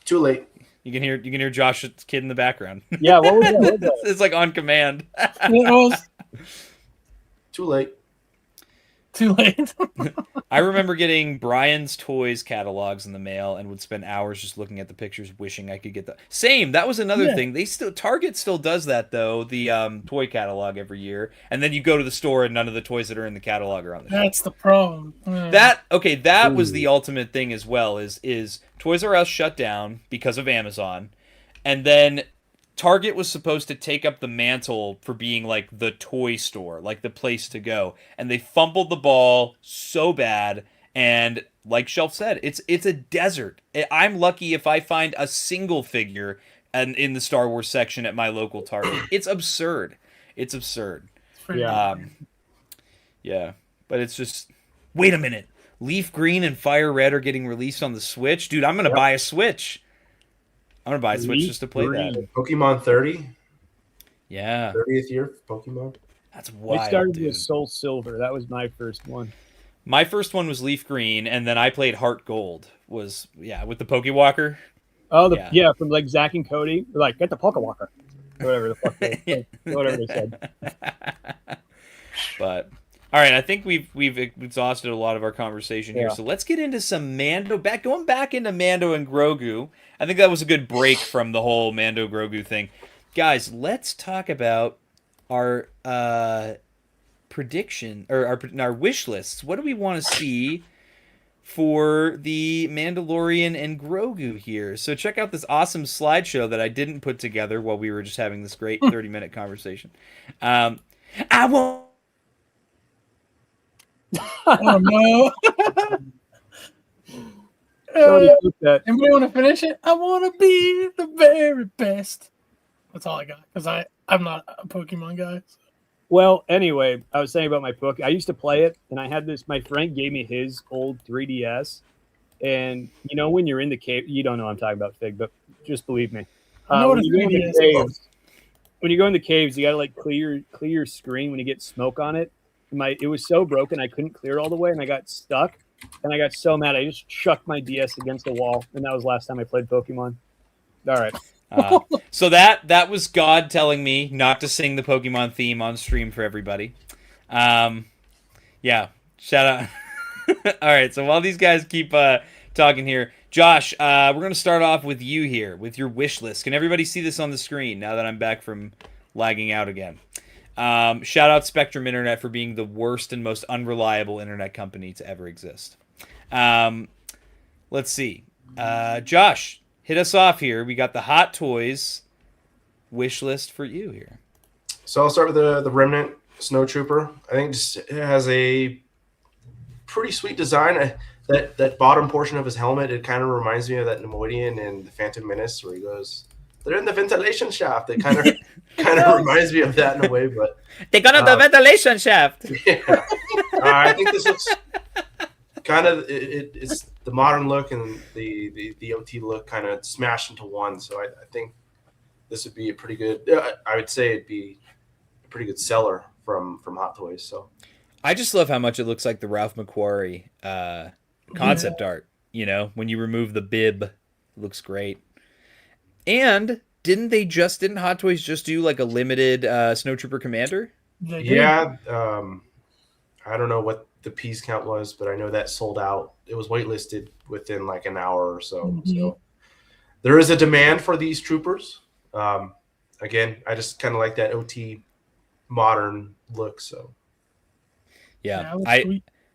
Too late. You can hear Josh's kid in the background. Yeah, what was that? It's like on command. Too late. Too late. I remember getting Brian's Toys catalogs in the mail and would spend hours just looking at the pictures, wishing I could get the same. That was another thing. Target still does that though. The toy catalog every year, and then you go to the store and none of the toys that are in the catalog are on the shelf. That's the problem. That was the ultimate thing as well. Is Toys R Us shut down because of Amazon, and then Target was supposed to take up the mantle for being like the toy store, like the place to go, and they fumbled the ball so bad. And like Shelf said, it's a desert. I'm lucky if I find a single figure in the Star Wars section at my local Target. It's absurd. It's absurd. Yeah, but it's just, wait a minute. Leaf Green and Fire Red are getting released on the Switch, dude. I'm gonna buy a Switch. I'm gonna buy a Switch just to play that. Pokemon 30. Yeah. 30th year Pokemon. That's wild. I started with Soul Silver. That was my first one. My first one was Leaf Green, and then I played Heart Gold. Was with the Pokewalker. Oh, from like Zach and Cody. They're like, get the Pokewalker. Whatever the fuck whatever they said. But all right, I think we've exhausted a lot of our conversation here. So let's get into some Mando. Going back into Mando and Grogu. I think that was a good break from the whole Mando Grogu thing. Guys, let's talk about our prediction or our wish lists. What do we want to see for the Mandalorian and Grogu here? So check out this awesome slideshow that I didn't put together while we were just having this great 30-minute conversation. I won't. Oh no! Anybody want to finish it? I want to be the very best. That's all I got because I'm not a Pokemon guy. So. Well, anyway, I was saying about my book. I used to play it, and I had this. My friend gave me his old 3DS, and you know when you're in the cave, you don't know what I'm talking about, Fig, but just believe me. When you go in the caves, you gotta like clear your screen when you get smoke on it. It was so broken I couldn't clear it all the way, and I got stuck, and I got so mad I just chucked my DS against the wall, and that was the last time I played Pokemon. All right. So that was God telling me not to sing the Pokemon theme on stream for everybody. Shout out. All right, so while these guys keep talking here, Josh, we're going to start off with you here with your wish list. Can everybody see this on the screen now that I'm back from lagging out again? Shout out Spectrum Internet for being the worst and most unreliable internet company to ever exist. Let's see. Josh, hit us off here. We got the Hot Toys wish list for you here. So I'll start with the Remnant Snowtrooper. I think it has a pretty sweet design. That bottom portion of his helmet, it kind of reminds me of that Nemoidian in the Phantom Menace where he goes, they're in the ventilation shaft. It kind of reminds me of that in a way, but they got the ventilation shaft. Yeah. I think this looks kind of it's the modern look and the OT look kind of smashed into one. So I think this would be a pretty good. I would say it'd be a pretty good seller from Hot Toys. So I just love how much it looks like the Ralph McQuarrie concept art. You know, when you remove the bib, it looks great. And didn't Hot Toys just do like a limited Snowtrooper Commander? Yeah. I don't know what the piece count was, but I know that sold out. It was waitlisted within like an hour or so. Mm-hmm. So there is a demand for these troopers. Again, I just kind of like that OT modern look. So yeah,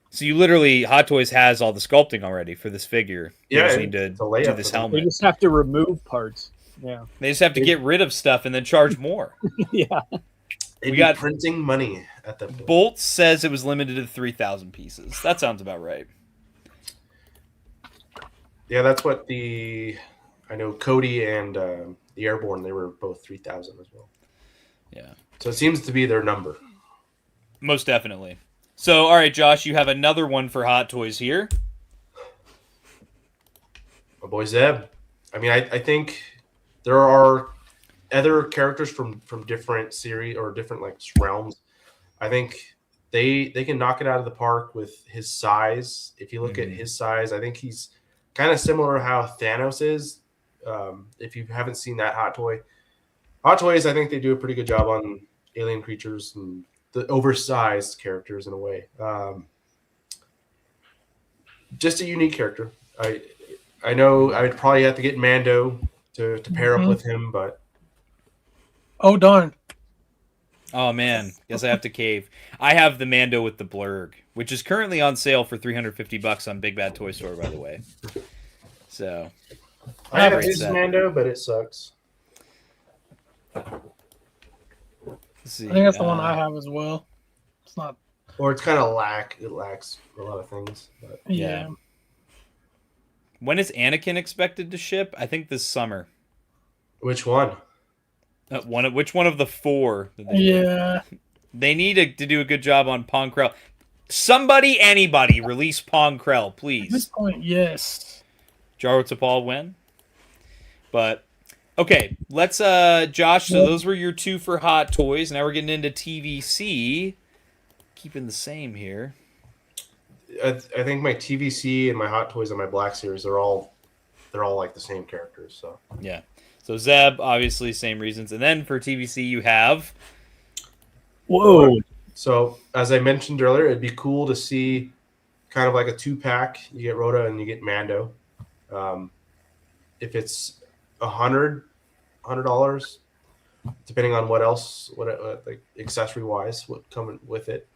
so you literally Hot Toys has all the sculpting already for this figure. You just need to do this helmet. They just have to remove parts. Yeah. They just have to get rid of stuff and then charge more. Yeah. They'd We be got- printing money at that point. Bolt says it was limited to 3,000 pieces. That sounds about right. Yeah, that's what I know Cody and the Airborne, they were both 3,000 as well. Yeah. So it seems to be their number. Most definitely. So, all right, Josh, you have another one for Hot Toys here. My boy Zeb. I mean, I think there are other characters from different series or different like realms. I think they can knock it out of the park with his size. If you look at his size, I think he's kind of similar to how Thanos is. If you haven't seen that Hot Toys, I think they do a pretty good job on alien creatures and the oversized characters in a way. Just a unique character. I know I would probably have to get Mando to pair up with him, but Oh darn! Oh, man. Guess I have to cave. I have the Mando with the blurg, which is currently on sale for $350 on Big Bad Toy Store, by the way. So, I have great his set. Mando, but it sucks. Let's see. I think that's the one I have as well. It's not. Or it's kind of it lacks a lot of things. But Yeah. When is Anakin expected to ship? I think this summer. which one? Which one of the four? That they, Yeah. They need to do a good job on Pong Krell. Somebody, anybody, release Pong Krell, At this please. point, yes. Jarwitz when? But okay, let's Josh, so those were your two for Hot Toys. Now we're getting into TVC. Keeping the same here. I think my TVC and my Hot Toys and my Black Series they're all like the same characters. So Yeah. So Zeb, obviously, same reasons. And then for TVC, you have Whoa. So as I mentioned earlier, it'd be cool to see kind of like a 2-pack. You get Rhoda and you get Mando. If it's $100, depending on what else, like accessory wise, what coming with it.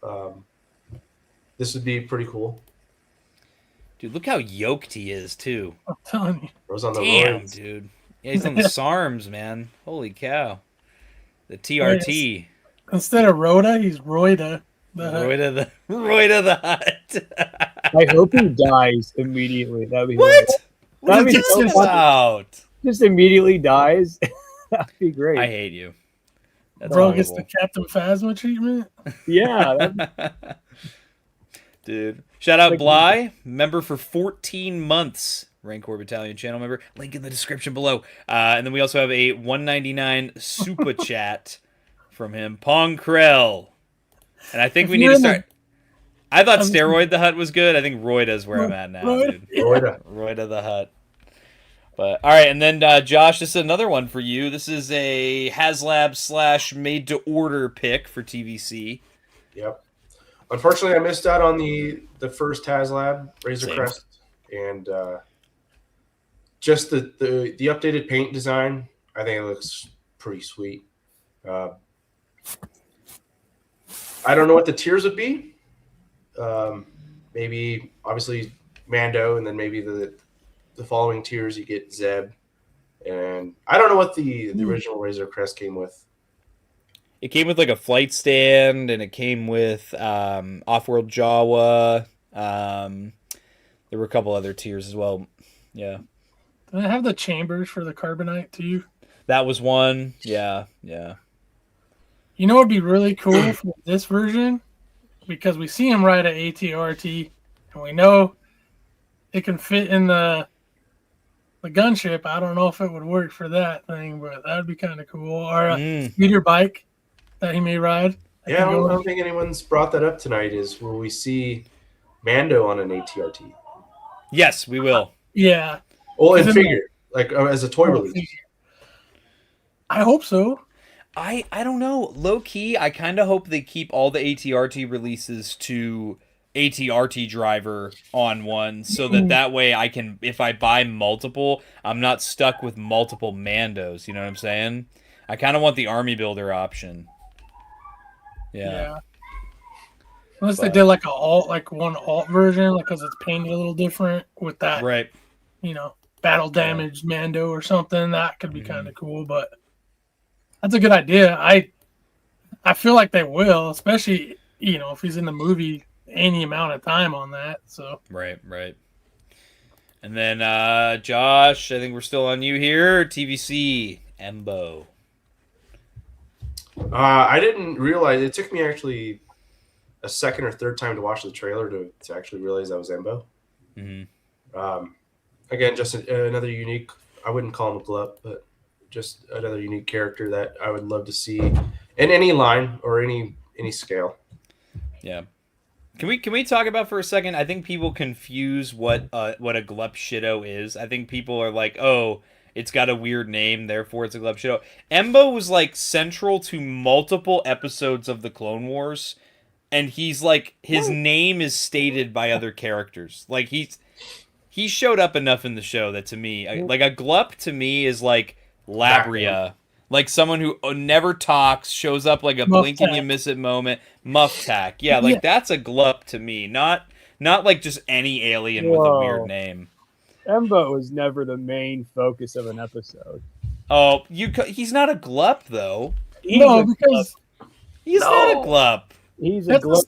This would be pretty cool. dude. Look how yoked he is too. I'm telling you. Rose on the Damn, roids. dude. Yeah, he's on the SARMs, man. Holy cow. The TRT. Instead of Rhoda, he's Roida. Roida the Hut. I hope he dies immediately. That'd be What? hilarious. What are That'd you be so talking funny. about? Just immediately dies. That'd be great. I hate you. That's Bro gets the horrible. Captain Phasma treatment. Yeah. that'd- Dude. Shout out Like- Bly, member for 14 months. Rancor Battalion channel member. Link in the description below. And then we also have a $1.99 super chat from him. Pong Krell. And I think we need to start. I thought Steroid the Hut was good. I think Roida is where I'm at now, dude. Rhoda. Roida the Hut. But all right, and then Josh, this is another one for you. This is a HasLab / made to order pick for TVC. Yep. Unfortunately, I missed out on the first HasLab Razor Same. Crest and just the updated paint design. I think it looks pretty sweet. I don't know what the tiers would be. Maybe obviously Mando, and then maybe the following tiers you get Zeb, and I don't know what the original Razor Crest came with. It came with like a flight stand, and it came with off-world Jawa. There were a couple other tiers as well. Yeah, Do they have the chambers for the carbonite too? that was one. Yeah. You know what would be really cool for this version? Because we see him ride a ATRT, and we know it can fit in the gunship. I don't know if it would work for that thing, but that would be kind of cool. Or a speeder bike that he may ride. that Yeah, can I go- don't think anyone's brought that up tonight. Is will we see Mando on an ATRT? Yes, we will. Yeah. Well, in Isn't it- figure, like as a toy release. I hope so. I don't know. Low key, I kind of hope they keep all the ATRT releases to ATRT driver on one, so that way I can, if I buy multiple, I'm not stuck with multiple Mandos. You know what I'm saying? I kind of want the army builder option. Yeah. Unless they But- did like one alt version, like because it's painted a little different with that, Right. you know. battle damage Mando or something. That could be kind of cool, but that's a good idea. I feel like they will, especially, if he's in the movie any amount of time on that. So Right. And then Josh, I think we're still on you here. TVC Embo. I didn't realize, it took me actually a second or third time to watch the trailer to actually realize that was Embo. Again, just another unique, I wouldn't call him a glut, but just another unique character that I would love to see in any line or any scale. Yeah. Can we talk about for a second? I think people confuse what a glup shitto is. I think people are like, oh, it's got a weird name, therefore it's a glup shitto. Embo was like central to multiple episodes of the Clone Wars, and he's like, his name is stated by other characters. Like he showed up enough in the show that to me, like a glup to me is like Labria. Like someone who never talks, shows up like a blink and you miss it moment. Muff-tack. Yeah, like that's a glup to me. Not like just any alien with a weird name. Embo was never the main focus of an episode. Oh, he's not a glup though. He's not a glup. He's a glup.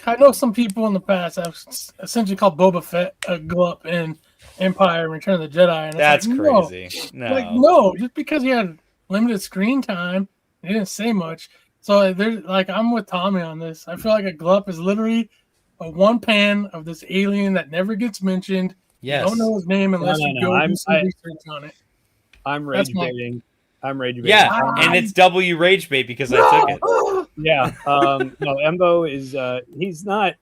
I know some people in the past have essentially called Boba Fett a glup in Empire and Return of the Jedi. And that's crazy. No, just because he had limited screen time, he didn't say much. So there's I'm with Tommy on this. I feel like a glup is literally a one pan of this alien that never gets mentioned. Yes. You don't know his name unless you go do some research on it. I'm rage baiting. Yeah, and it's W rage bait because I took it. Yeah. No, Embo is he's not.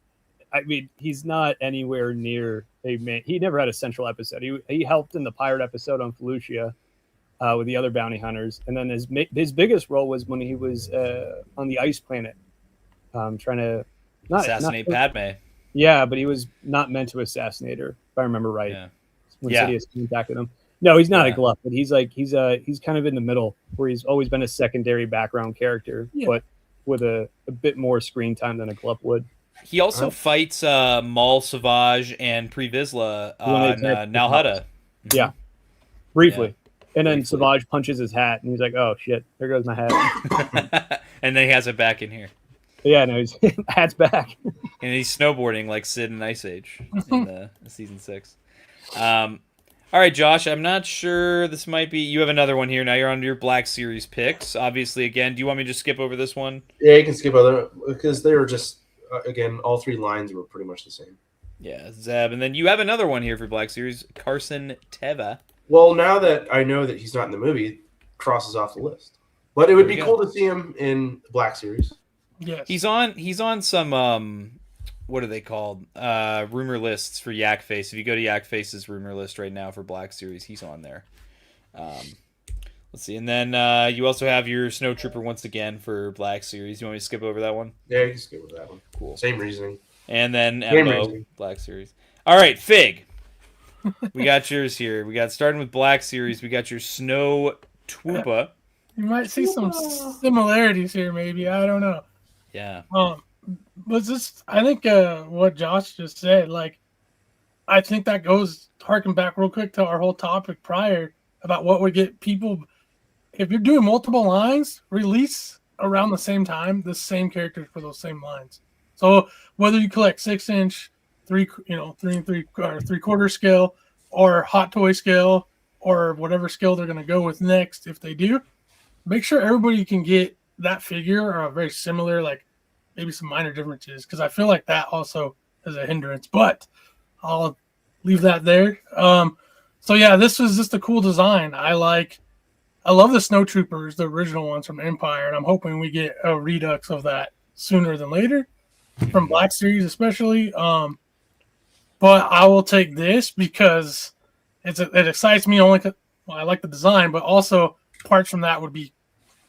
I mean, he's not anywhere near a man. He never had a central episode. He helped in the pirate episode on Felucia with the other bounty hunters, and then his biggest role was when he was on the ice planet, trying to assassinate Padme. Yeah, but he was not meant to assassinate her, if I remember right. Yeah. When Sidious contacted him. No, he's not a glup, but he's kind of in the middle where he's always been a secondary background character, but with a bit more screen time than a glup would. He also fights Maul Savage and Pre Vizsla on Nal Hutta. Yeah, briefly. Yeah. And then Savage punches his hat, and he's like, oh, shit, there goes my hat. And then he has it back in here. Yeah, no, his hat's back. And he's snowboarding like Sid in Ice Age in Season 6. All right, Josh, I'm not sure this might be... You have another one here. Now you're on your Black Series picks. Obviously, again, do you want me to just skip over this one? Yeah, you can skip over because they were just... again, all three lines were pretty much the same. Yeah, Zeb. And then you have another one here for Black Series, Carson Teva. Well, now that I know that he's not in the movie, it crosses off the list. But it would be cool to see him in Black Series. Yes. He's on some what are they called? Rumor lists for Yak Face. If you go to Yak Face's rumor list right now for Black Series, he's on there. Let's see. And then you also have your Snowtrooper once again for Black Series. You want me to skip over that one? Yeah, you can skip over that one. Cool. Same reasoning. And then Embo, Black Series. All right, Fig. We got yours here. We got starting with Black Series. We got your Snowtrooper. You might see some similarities here, maybe. I don't know. Yeah. But just, I think what Josh just said, I think that goes harken back real quick to our whole topic prior about what would get people. If you're doing multiple lines, release around the same time the same characters for those same lines. So whether you collect 6-inch, 3 and 3/4 scale, or hot toy scale, or whatever scale they're going to go with next, if they do, make sure everybody can get that figure or a very similar, maybe some minor differences, because I feel like that also is a hindrance. But I'll leave that there. So yeah, this was just a cool design. I love the Snowtroopers, the original ones from Empire, and I'm hoping we get a redux of that sooner than later from Black Series especially. But I will take this because it excites me only because I like the design, but also parts from that would be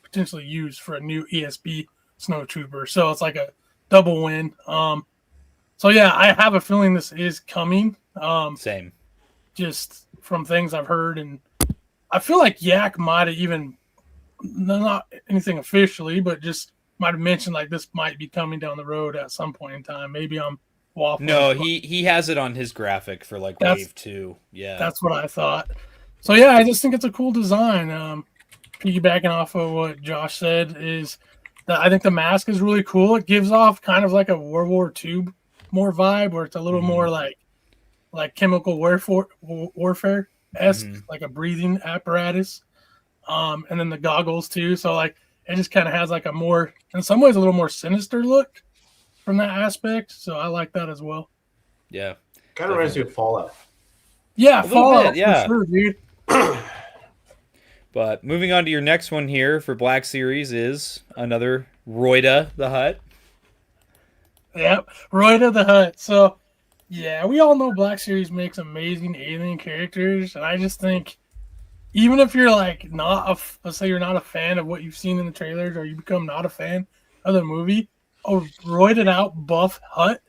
potentially used for a new ESB Snowtrooper. So it's like a double win. So yeah, I have a feeling this is coming. Same. Just from things I've heard, and I feel like Yak might have even, not anything officially, but just might have mentioned this might be coming down the road at some point in time. Maybe I'm waffle. No, he has it on his graphic for like Wave 2. Yeah. That's what I thought. So yeah, I just think it's a cool design. Piggybacking off of what Josh said is that I think the mask is really cool. It gives off kind of like a World War II more vibe, where it's a little more like chemical warfare esque, like a breathing apparatus. And then the goggles too. So like it just kind of has like a more, in some ways, a little more sinister look from that aspect. So I like that as well. Yeah. Kind of reminds me of Fallout. Yeah, A little Fallout, bit, yeah. for sure, dude. But moving on to your next one here for Black Series is another Roida the Hutt. Yep, Roida the Hutt. So, yeah, we all know Black Series makes amazing alien characters, and I just think, even if you're like let's say you're not a fan of what you've seen in the trailers, or you become not a fan of the movie, a roided out buff Hutt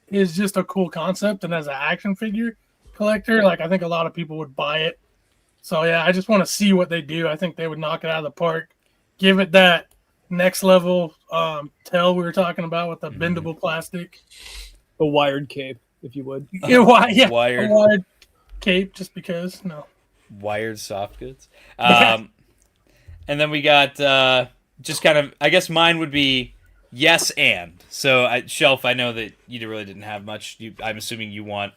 is just a cool concept, and as an action figure collector, like I think a lot of people would buy it. So yeah, I just want to see what they do. I think they would knock it out of the park. Give it that next level tail we were talking about with the bendable plastic. A wired cape, if you would. Yeah, Wired. A wired cape, just because. No. Wired soft goods. And then we got just kind of, I guess mine would be yes and. So Shelf, I know that you really didn't have much. I'm assuming you want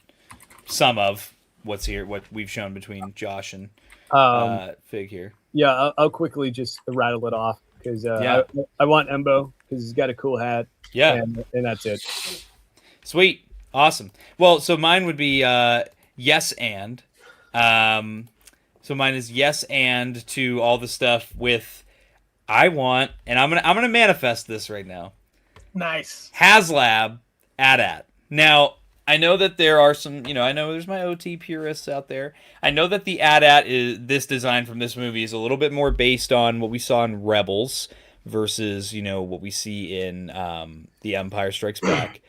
some of what's here, what we've shown between Josh and Fig here. Yeah, I'll quickly just rattle it off because I want Embo because he's got a cool hat. Yeah, and that's it. Sweet, awesome. Well, so mine would be yes and. So mine is yes and to all the stuff with I want, and I'm gonna manifest this right now. Nice. HasLab AT-AT. Now, I know that there are some, I know there's my OT purists out there. I know that the AT-AT is this design from this movie is a little bit more based on what we saw in Rebels versus, what we see in The Empire Strikes Back.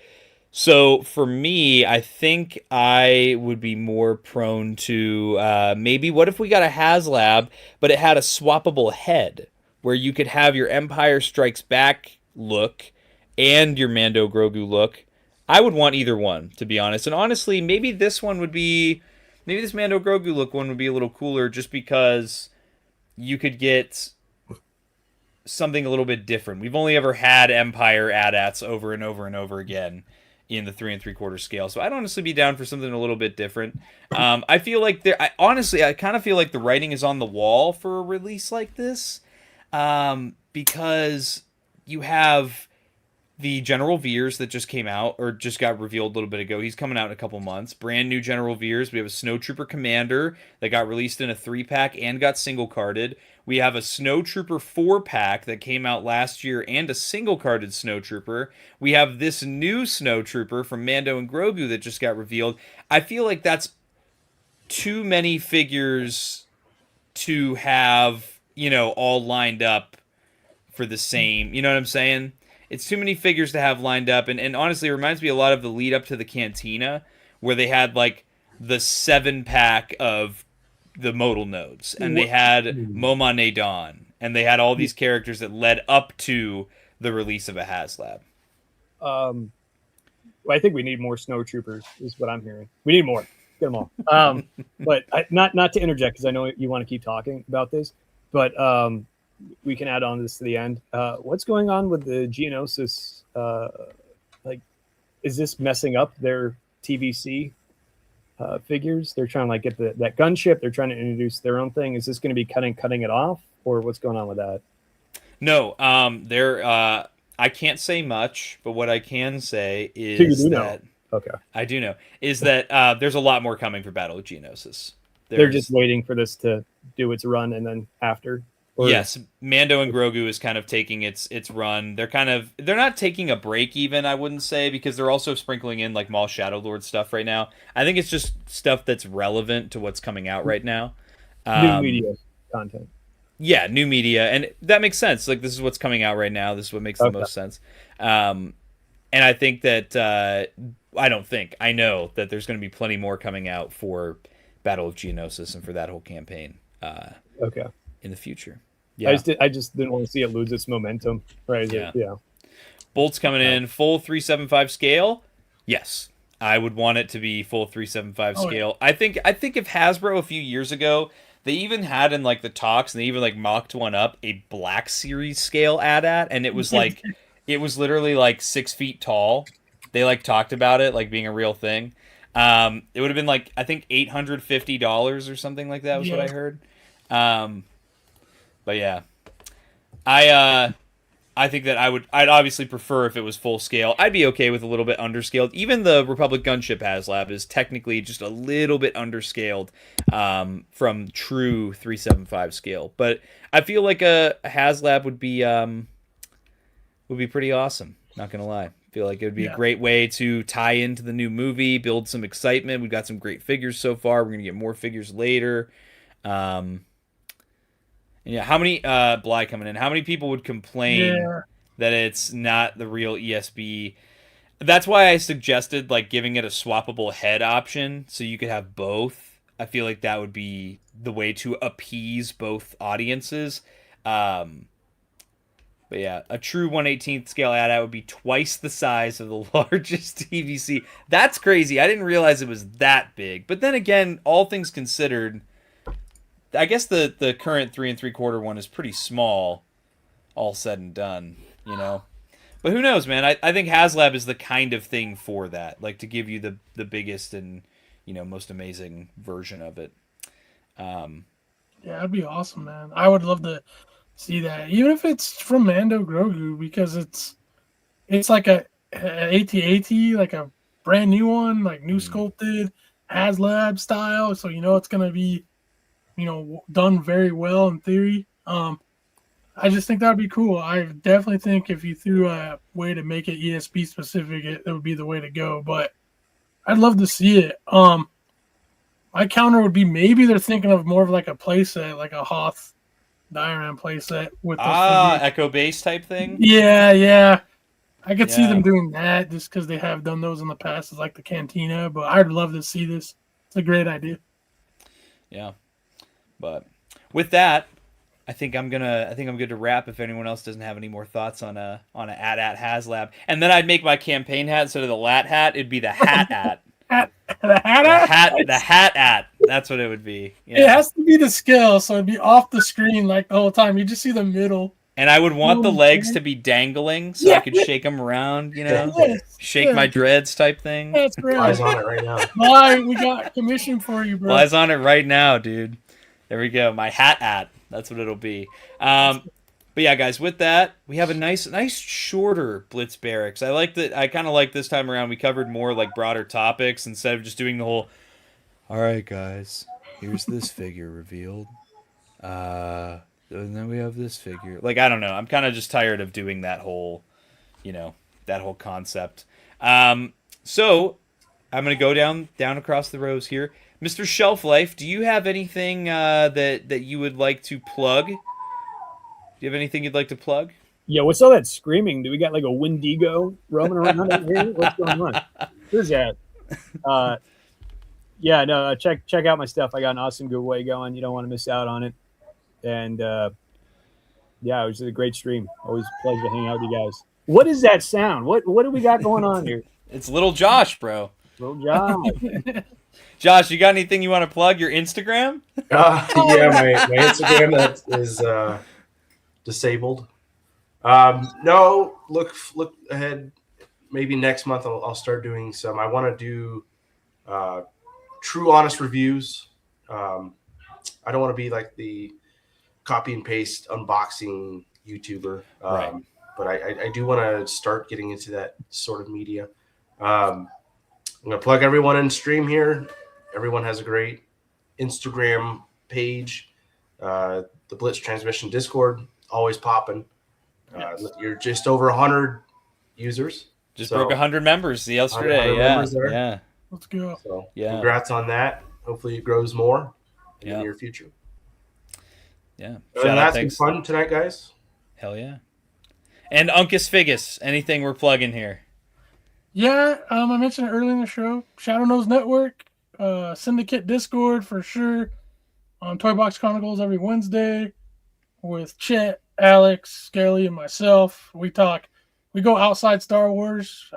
So for me, I think I would be more prone to maybe what if we got a HasLab, but it had a swappable head where you could have your Empire Strikes Back look and your Mando Grogu look. I would want either one, to be honest. And honestly, maybe this Mando Grogu look one would be a little cooler just because you could get something a little bit different. We've only ever had Empire AT-ATs over and over and over again in the 3 3/4 scale. So I'd honestly be down for something a little bit different. I feel like I kind of feel like the writing is on the wall for a release like this because you have the General Veers that just came out or just got revealed a little bit ago. He's coming out in a couple months. Brand new General Veers. We have a Snowtrooper Commander that got released in a 3-pack and got single-carded. We have a Snowtrooper 4-pack that came out last year and a single-carded Snowtrooper. We have this new Snowtrooper from Mando and Grogu that just got revealed. I feel like that's too many figures to have, all lined up for the same. You know what I'm saying? It's too many figures to have lined up, and honestly, it reminds me a lot of the lead up to the Cantina, where they had like the 7-pack of the modal nodes, and they had Moma Nadon, and they had all these characters that led up to the release of a HasLab. Well, I think we need more snowtroopers, is what I'm hearing. We need more. Get them all. But not to interject, because I know you want to keep talking about this, but we can add on this to the end. What's going on with the Geonosis? Is this messing up their TVC figures? They're trying to get that gunship. They're trying to introduce their own thing. Is this going to be cutting it off, or what's going on with that? No, I can't say much, but what I can say is that okay, I do know is that there's a lot more coming for Battle of Geonosis. They're just waiting for this to do its run, and then after. Yes, Mando and Grogu is kind of taking its run. They're not taking a break even, I wouldn't say, because they're also sprinkling in like Maul Shadow Lord stuff right now. I think it's just stuff that's relevant to what's coming out right now. New media content. Yeah, new media, and that makes sense. Like this is what's coming out right now. This is what makes the most sense. And I think that I know that there's going to be plenty more coming out for Battle of Geonosis and for that whole campaign. In the future. Yeah. I just didn't want to see it lose its momentum. Right. Yeah. Bolt's coming in full 375 scale. Yes, I would want it to be full 375 Oh, scale. I think if Hasbro a few years ago, they even had in like the talks, and they even like mocked one up, a Black Series scale AT-AT, and it was like it was literally like 6 feet tall. They like talked about it like being a real thing. It would have been like I think $850 or something like that was what I heard. But yeah, I think that I'd obviously prefer if it was full scale. I'd be okay with a little bit underscaled. Even the Republic Gunship HasLab is technically just a little bit underscaled from true 375 scale. But I feel like a HasLab would be pretty awesome. Not gonna lie. I feel like it would be a great way to tie into the new movie, build some excitement. We've got some great figures so far. We're gonna get more figures later. Yeah, how many Bly coming in? How many people would complain that it's not the real ESB? That's why I suggested like giving it a swappable head option so you could have both. I feel like that would be the way to appease both audiences. But yeah, a true 1/18th scale AT-AT would be twice the size of the largest TVC. That's crazy. I didn't realize it was that big. But then again, all things considered, I guess the current 3 3/4 one is pretty small, all said and done, you know. But who knows, man? I think HasLab is the kind of thing for that, like to give you the biggest and most amazing version of it. Yeah, that'd be awesome, man. I would love to see that, even if it's from Mando Grogu, because it's like a AT-AT, like a brand new one, like new sculpted HasLab style. So it's gonna be done very well in theory. I just think that'd be cool. I definitely think if you threw a way to make it ESP specific, it would be the way to go. But I'd love to see it. My counter would be maybe they're thinking of more of like a playset, like a Hoth diorama playset with Echo Base type thing. Yeah. I could see them doing that just because they have done those in the past, as like the Cantina. But I'd love to see this. It's a great idea. Yeah. But with that, I think I'm good to wrap. If anyone else doesn't have any more thoughts on a AT-AT HasLab, and then I'd make my campaign hat instead of the lat hat. It'd be the hat-AT. The hat-AT. That's what it would be. Yeah. It has to be the scale, so it'd be off the screen like the whole time. You just see the middle. And I would want the legs to be dangling so I could shake them around, shake my dreads type thing. That's right. Flies on it right now. Bly, we got commission for you, bro. Flies on it right now, dude. There we go. My hat-AT. That's what it'll be. But yeah, guys, with that, we have a nice shorter Blitz Barracks. I like that. I kind of like this time around. We covered more like broader topics instead of just doing the whole. All right, guys, here's this figure revealed. And then we have this figure. Like, I don't know. I'm kind of just tired of doing that whole, that whole concept. So I'm gonna go down across the rows here. Mr. Shelf Life, do you have anything that you would like to plug? Do you have anything you'd like to plug? Yeah, what's all that screaming? Do we got like a Wendigo roaming around out here? What's going on? Who's that? Check out my stuff. I got an awesome giveaway going. You don't want to miss out on it. And it was a great stream. Always a pleasure to hang out with you guys. What is that sound? What do we got going on here? It's little Josh, bro. Little Josh. Josh, you got anything you want to plug? Your Instagram? My Instagram that is disabled. No, look ahead. Maybe next month I'll start doing some. I want to do true, honest reviews. I don't want to be like the copy and paste unboxing YouTuber, right. But I do want to start getting into that sort of media. I'm going to plug everyone in stream here. Everyone has a great Instagram page. The Blitz Transmission Discord, always popping. You're just over 100 users. Just broke 100 members yesterday. Yeah. Let's go. So congrats on that. Hopefully it grows more in the near future. Yeah. That's been fun tonight, guys. Hell yeah. And Uncas Figus, anything we're plugging here? Yeah, I mentioned it earlier in the show. Shadow Nose Network, Syndicate Discord for sure. On Toy Box Chronicles every Wednesday with Chet, Alex, Skelly, and myself. We go outside Star Wars.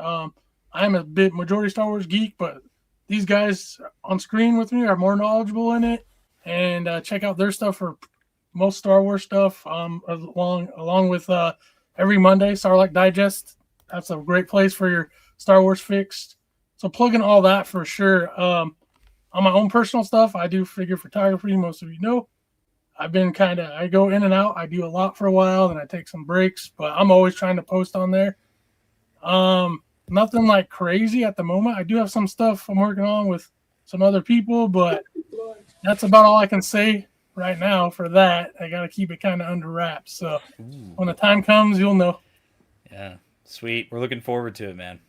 I'm a bit majority Star Wars geek, but these guys on screen with me are more knowledgeable in it. And check out their stuff for most Star Wars stuff. Along with every Monday, Sarlacc Digest. That's a great place for your Star Wars fix. So plug in all that for sure. On my own personal stuff, I do figure photography. Most of you know. I go in and out. I do a lot for a while, then I take some breaks, but I'm always trying to post on there. Nothing like crazy at the moment. I do have some stuff I'm working on with some other people, but that's about all I can say right now for that. I got to keep it kind of under wraps. So when the time comes, you'll know. Yeah, sweet. We're looking forward to it, man.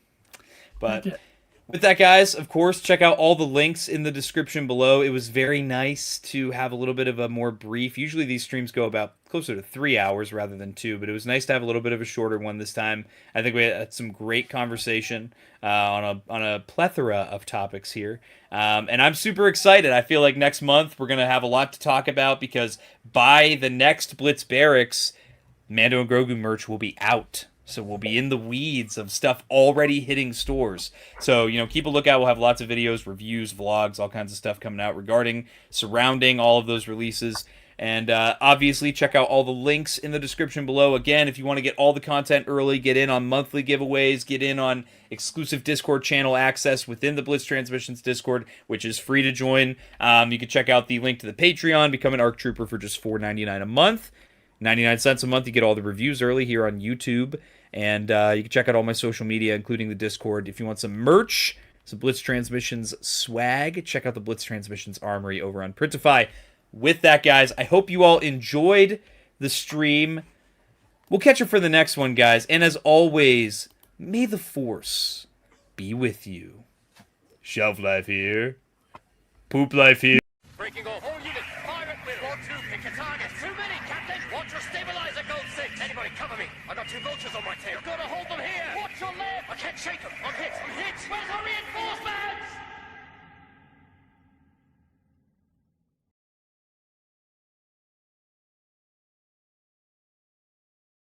But with that, guys, of course, check out all the links in the description below. It was very nice to have a little bit of a more brief. Usually these streams go about closer to 3 hours rather than 2, but it was nice to have a little bit of a shorter one this time. I think we had some great conversation on a plethora of topics here. And I'm super excited. I feel like next month we're going to have a lot to talk about because by the next Blitz Barracks, Mando and Grogu merch will be out. So we'll be in the weeds of stuff already hitting stores. So, keep a lookout. We'll have lots of videos, reviews, vlogs, all kinds of stuff coming out surrounding all of those releases. And obviously, check out all the links in the description below. Again, if you want to get all the content early, get in on monthly giveaways, get in on exclusive Discord channel access within the Blitz Transmissions Discord, which is free to join. You can check out the link to the Patreon, become an ARC Trooper for just $4.99 a month. 99 cents a month. You get all the reviews early here on YouTube. And you can check out all my social media, including the Discord. If you want some merch, some Blitz Transmissions swag, check out the Blitz Transmissions Armory over on Printify. With that, guys, I hope you all enjoyed the stream. We'll catch you for the next one, guys. And as always, may the Force be with you. Shelf life here. Poop life here. Breaking off. All units, fire at will. 1-2, pick a target. Too many, Captain. Watch your stabilizer, Gold 6. Anybody cover me. I got 2 vultures on my tail. You've got to hold them here. Watch your left. I can't shake them. I'm hit. Where's our reinforcement?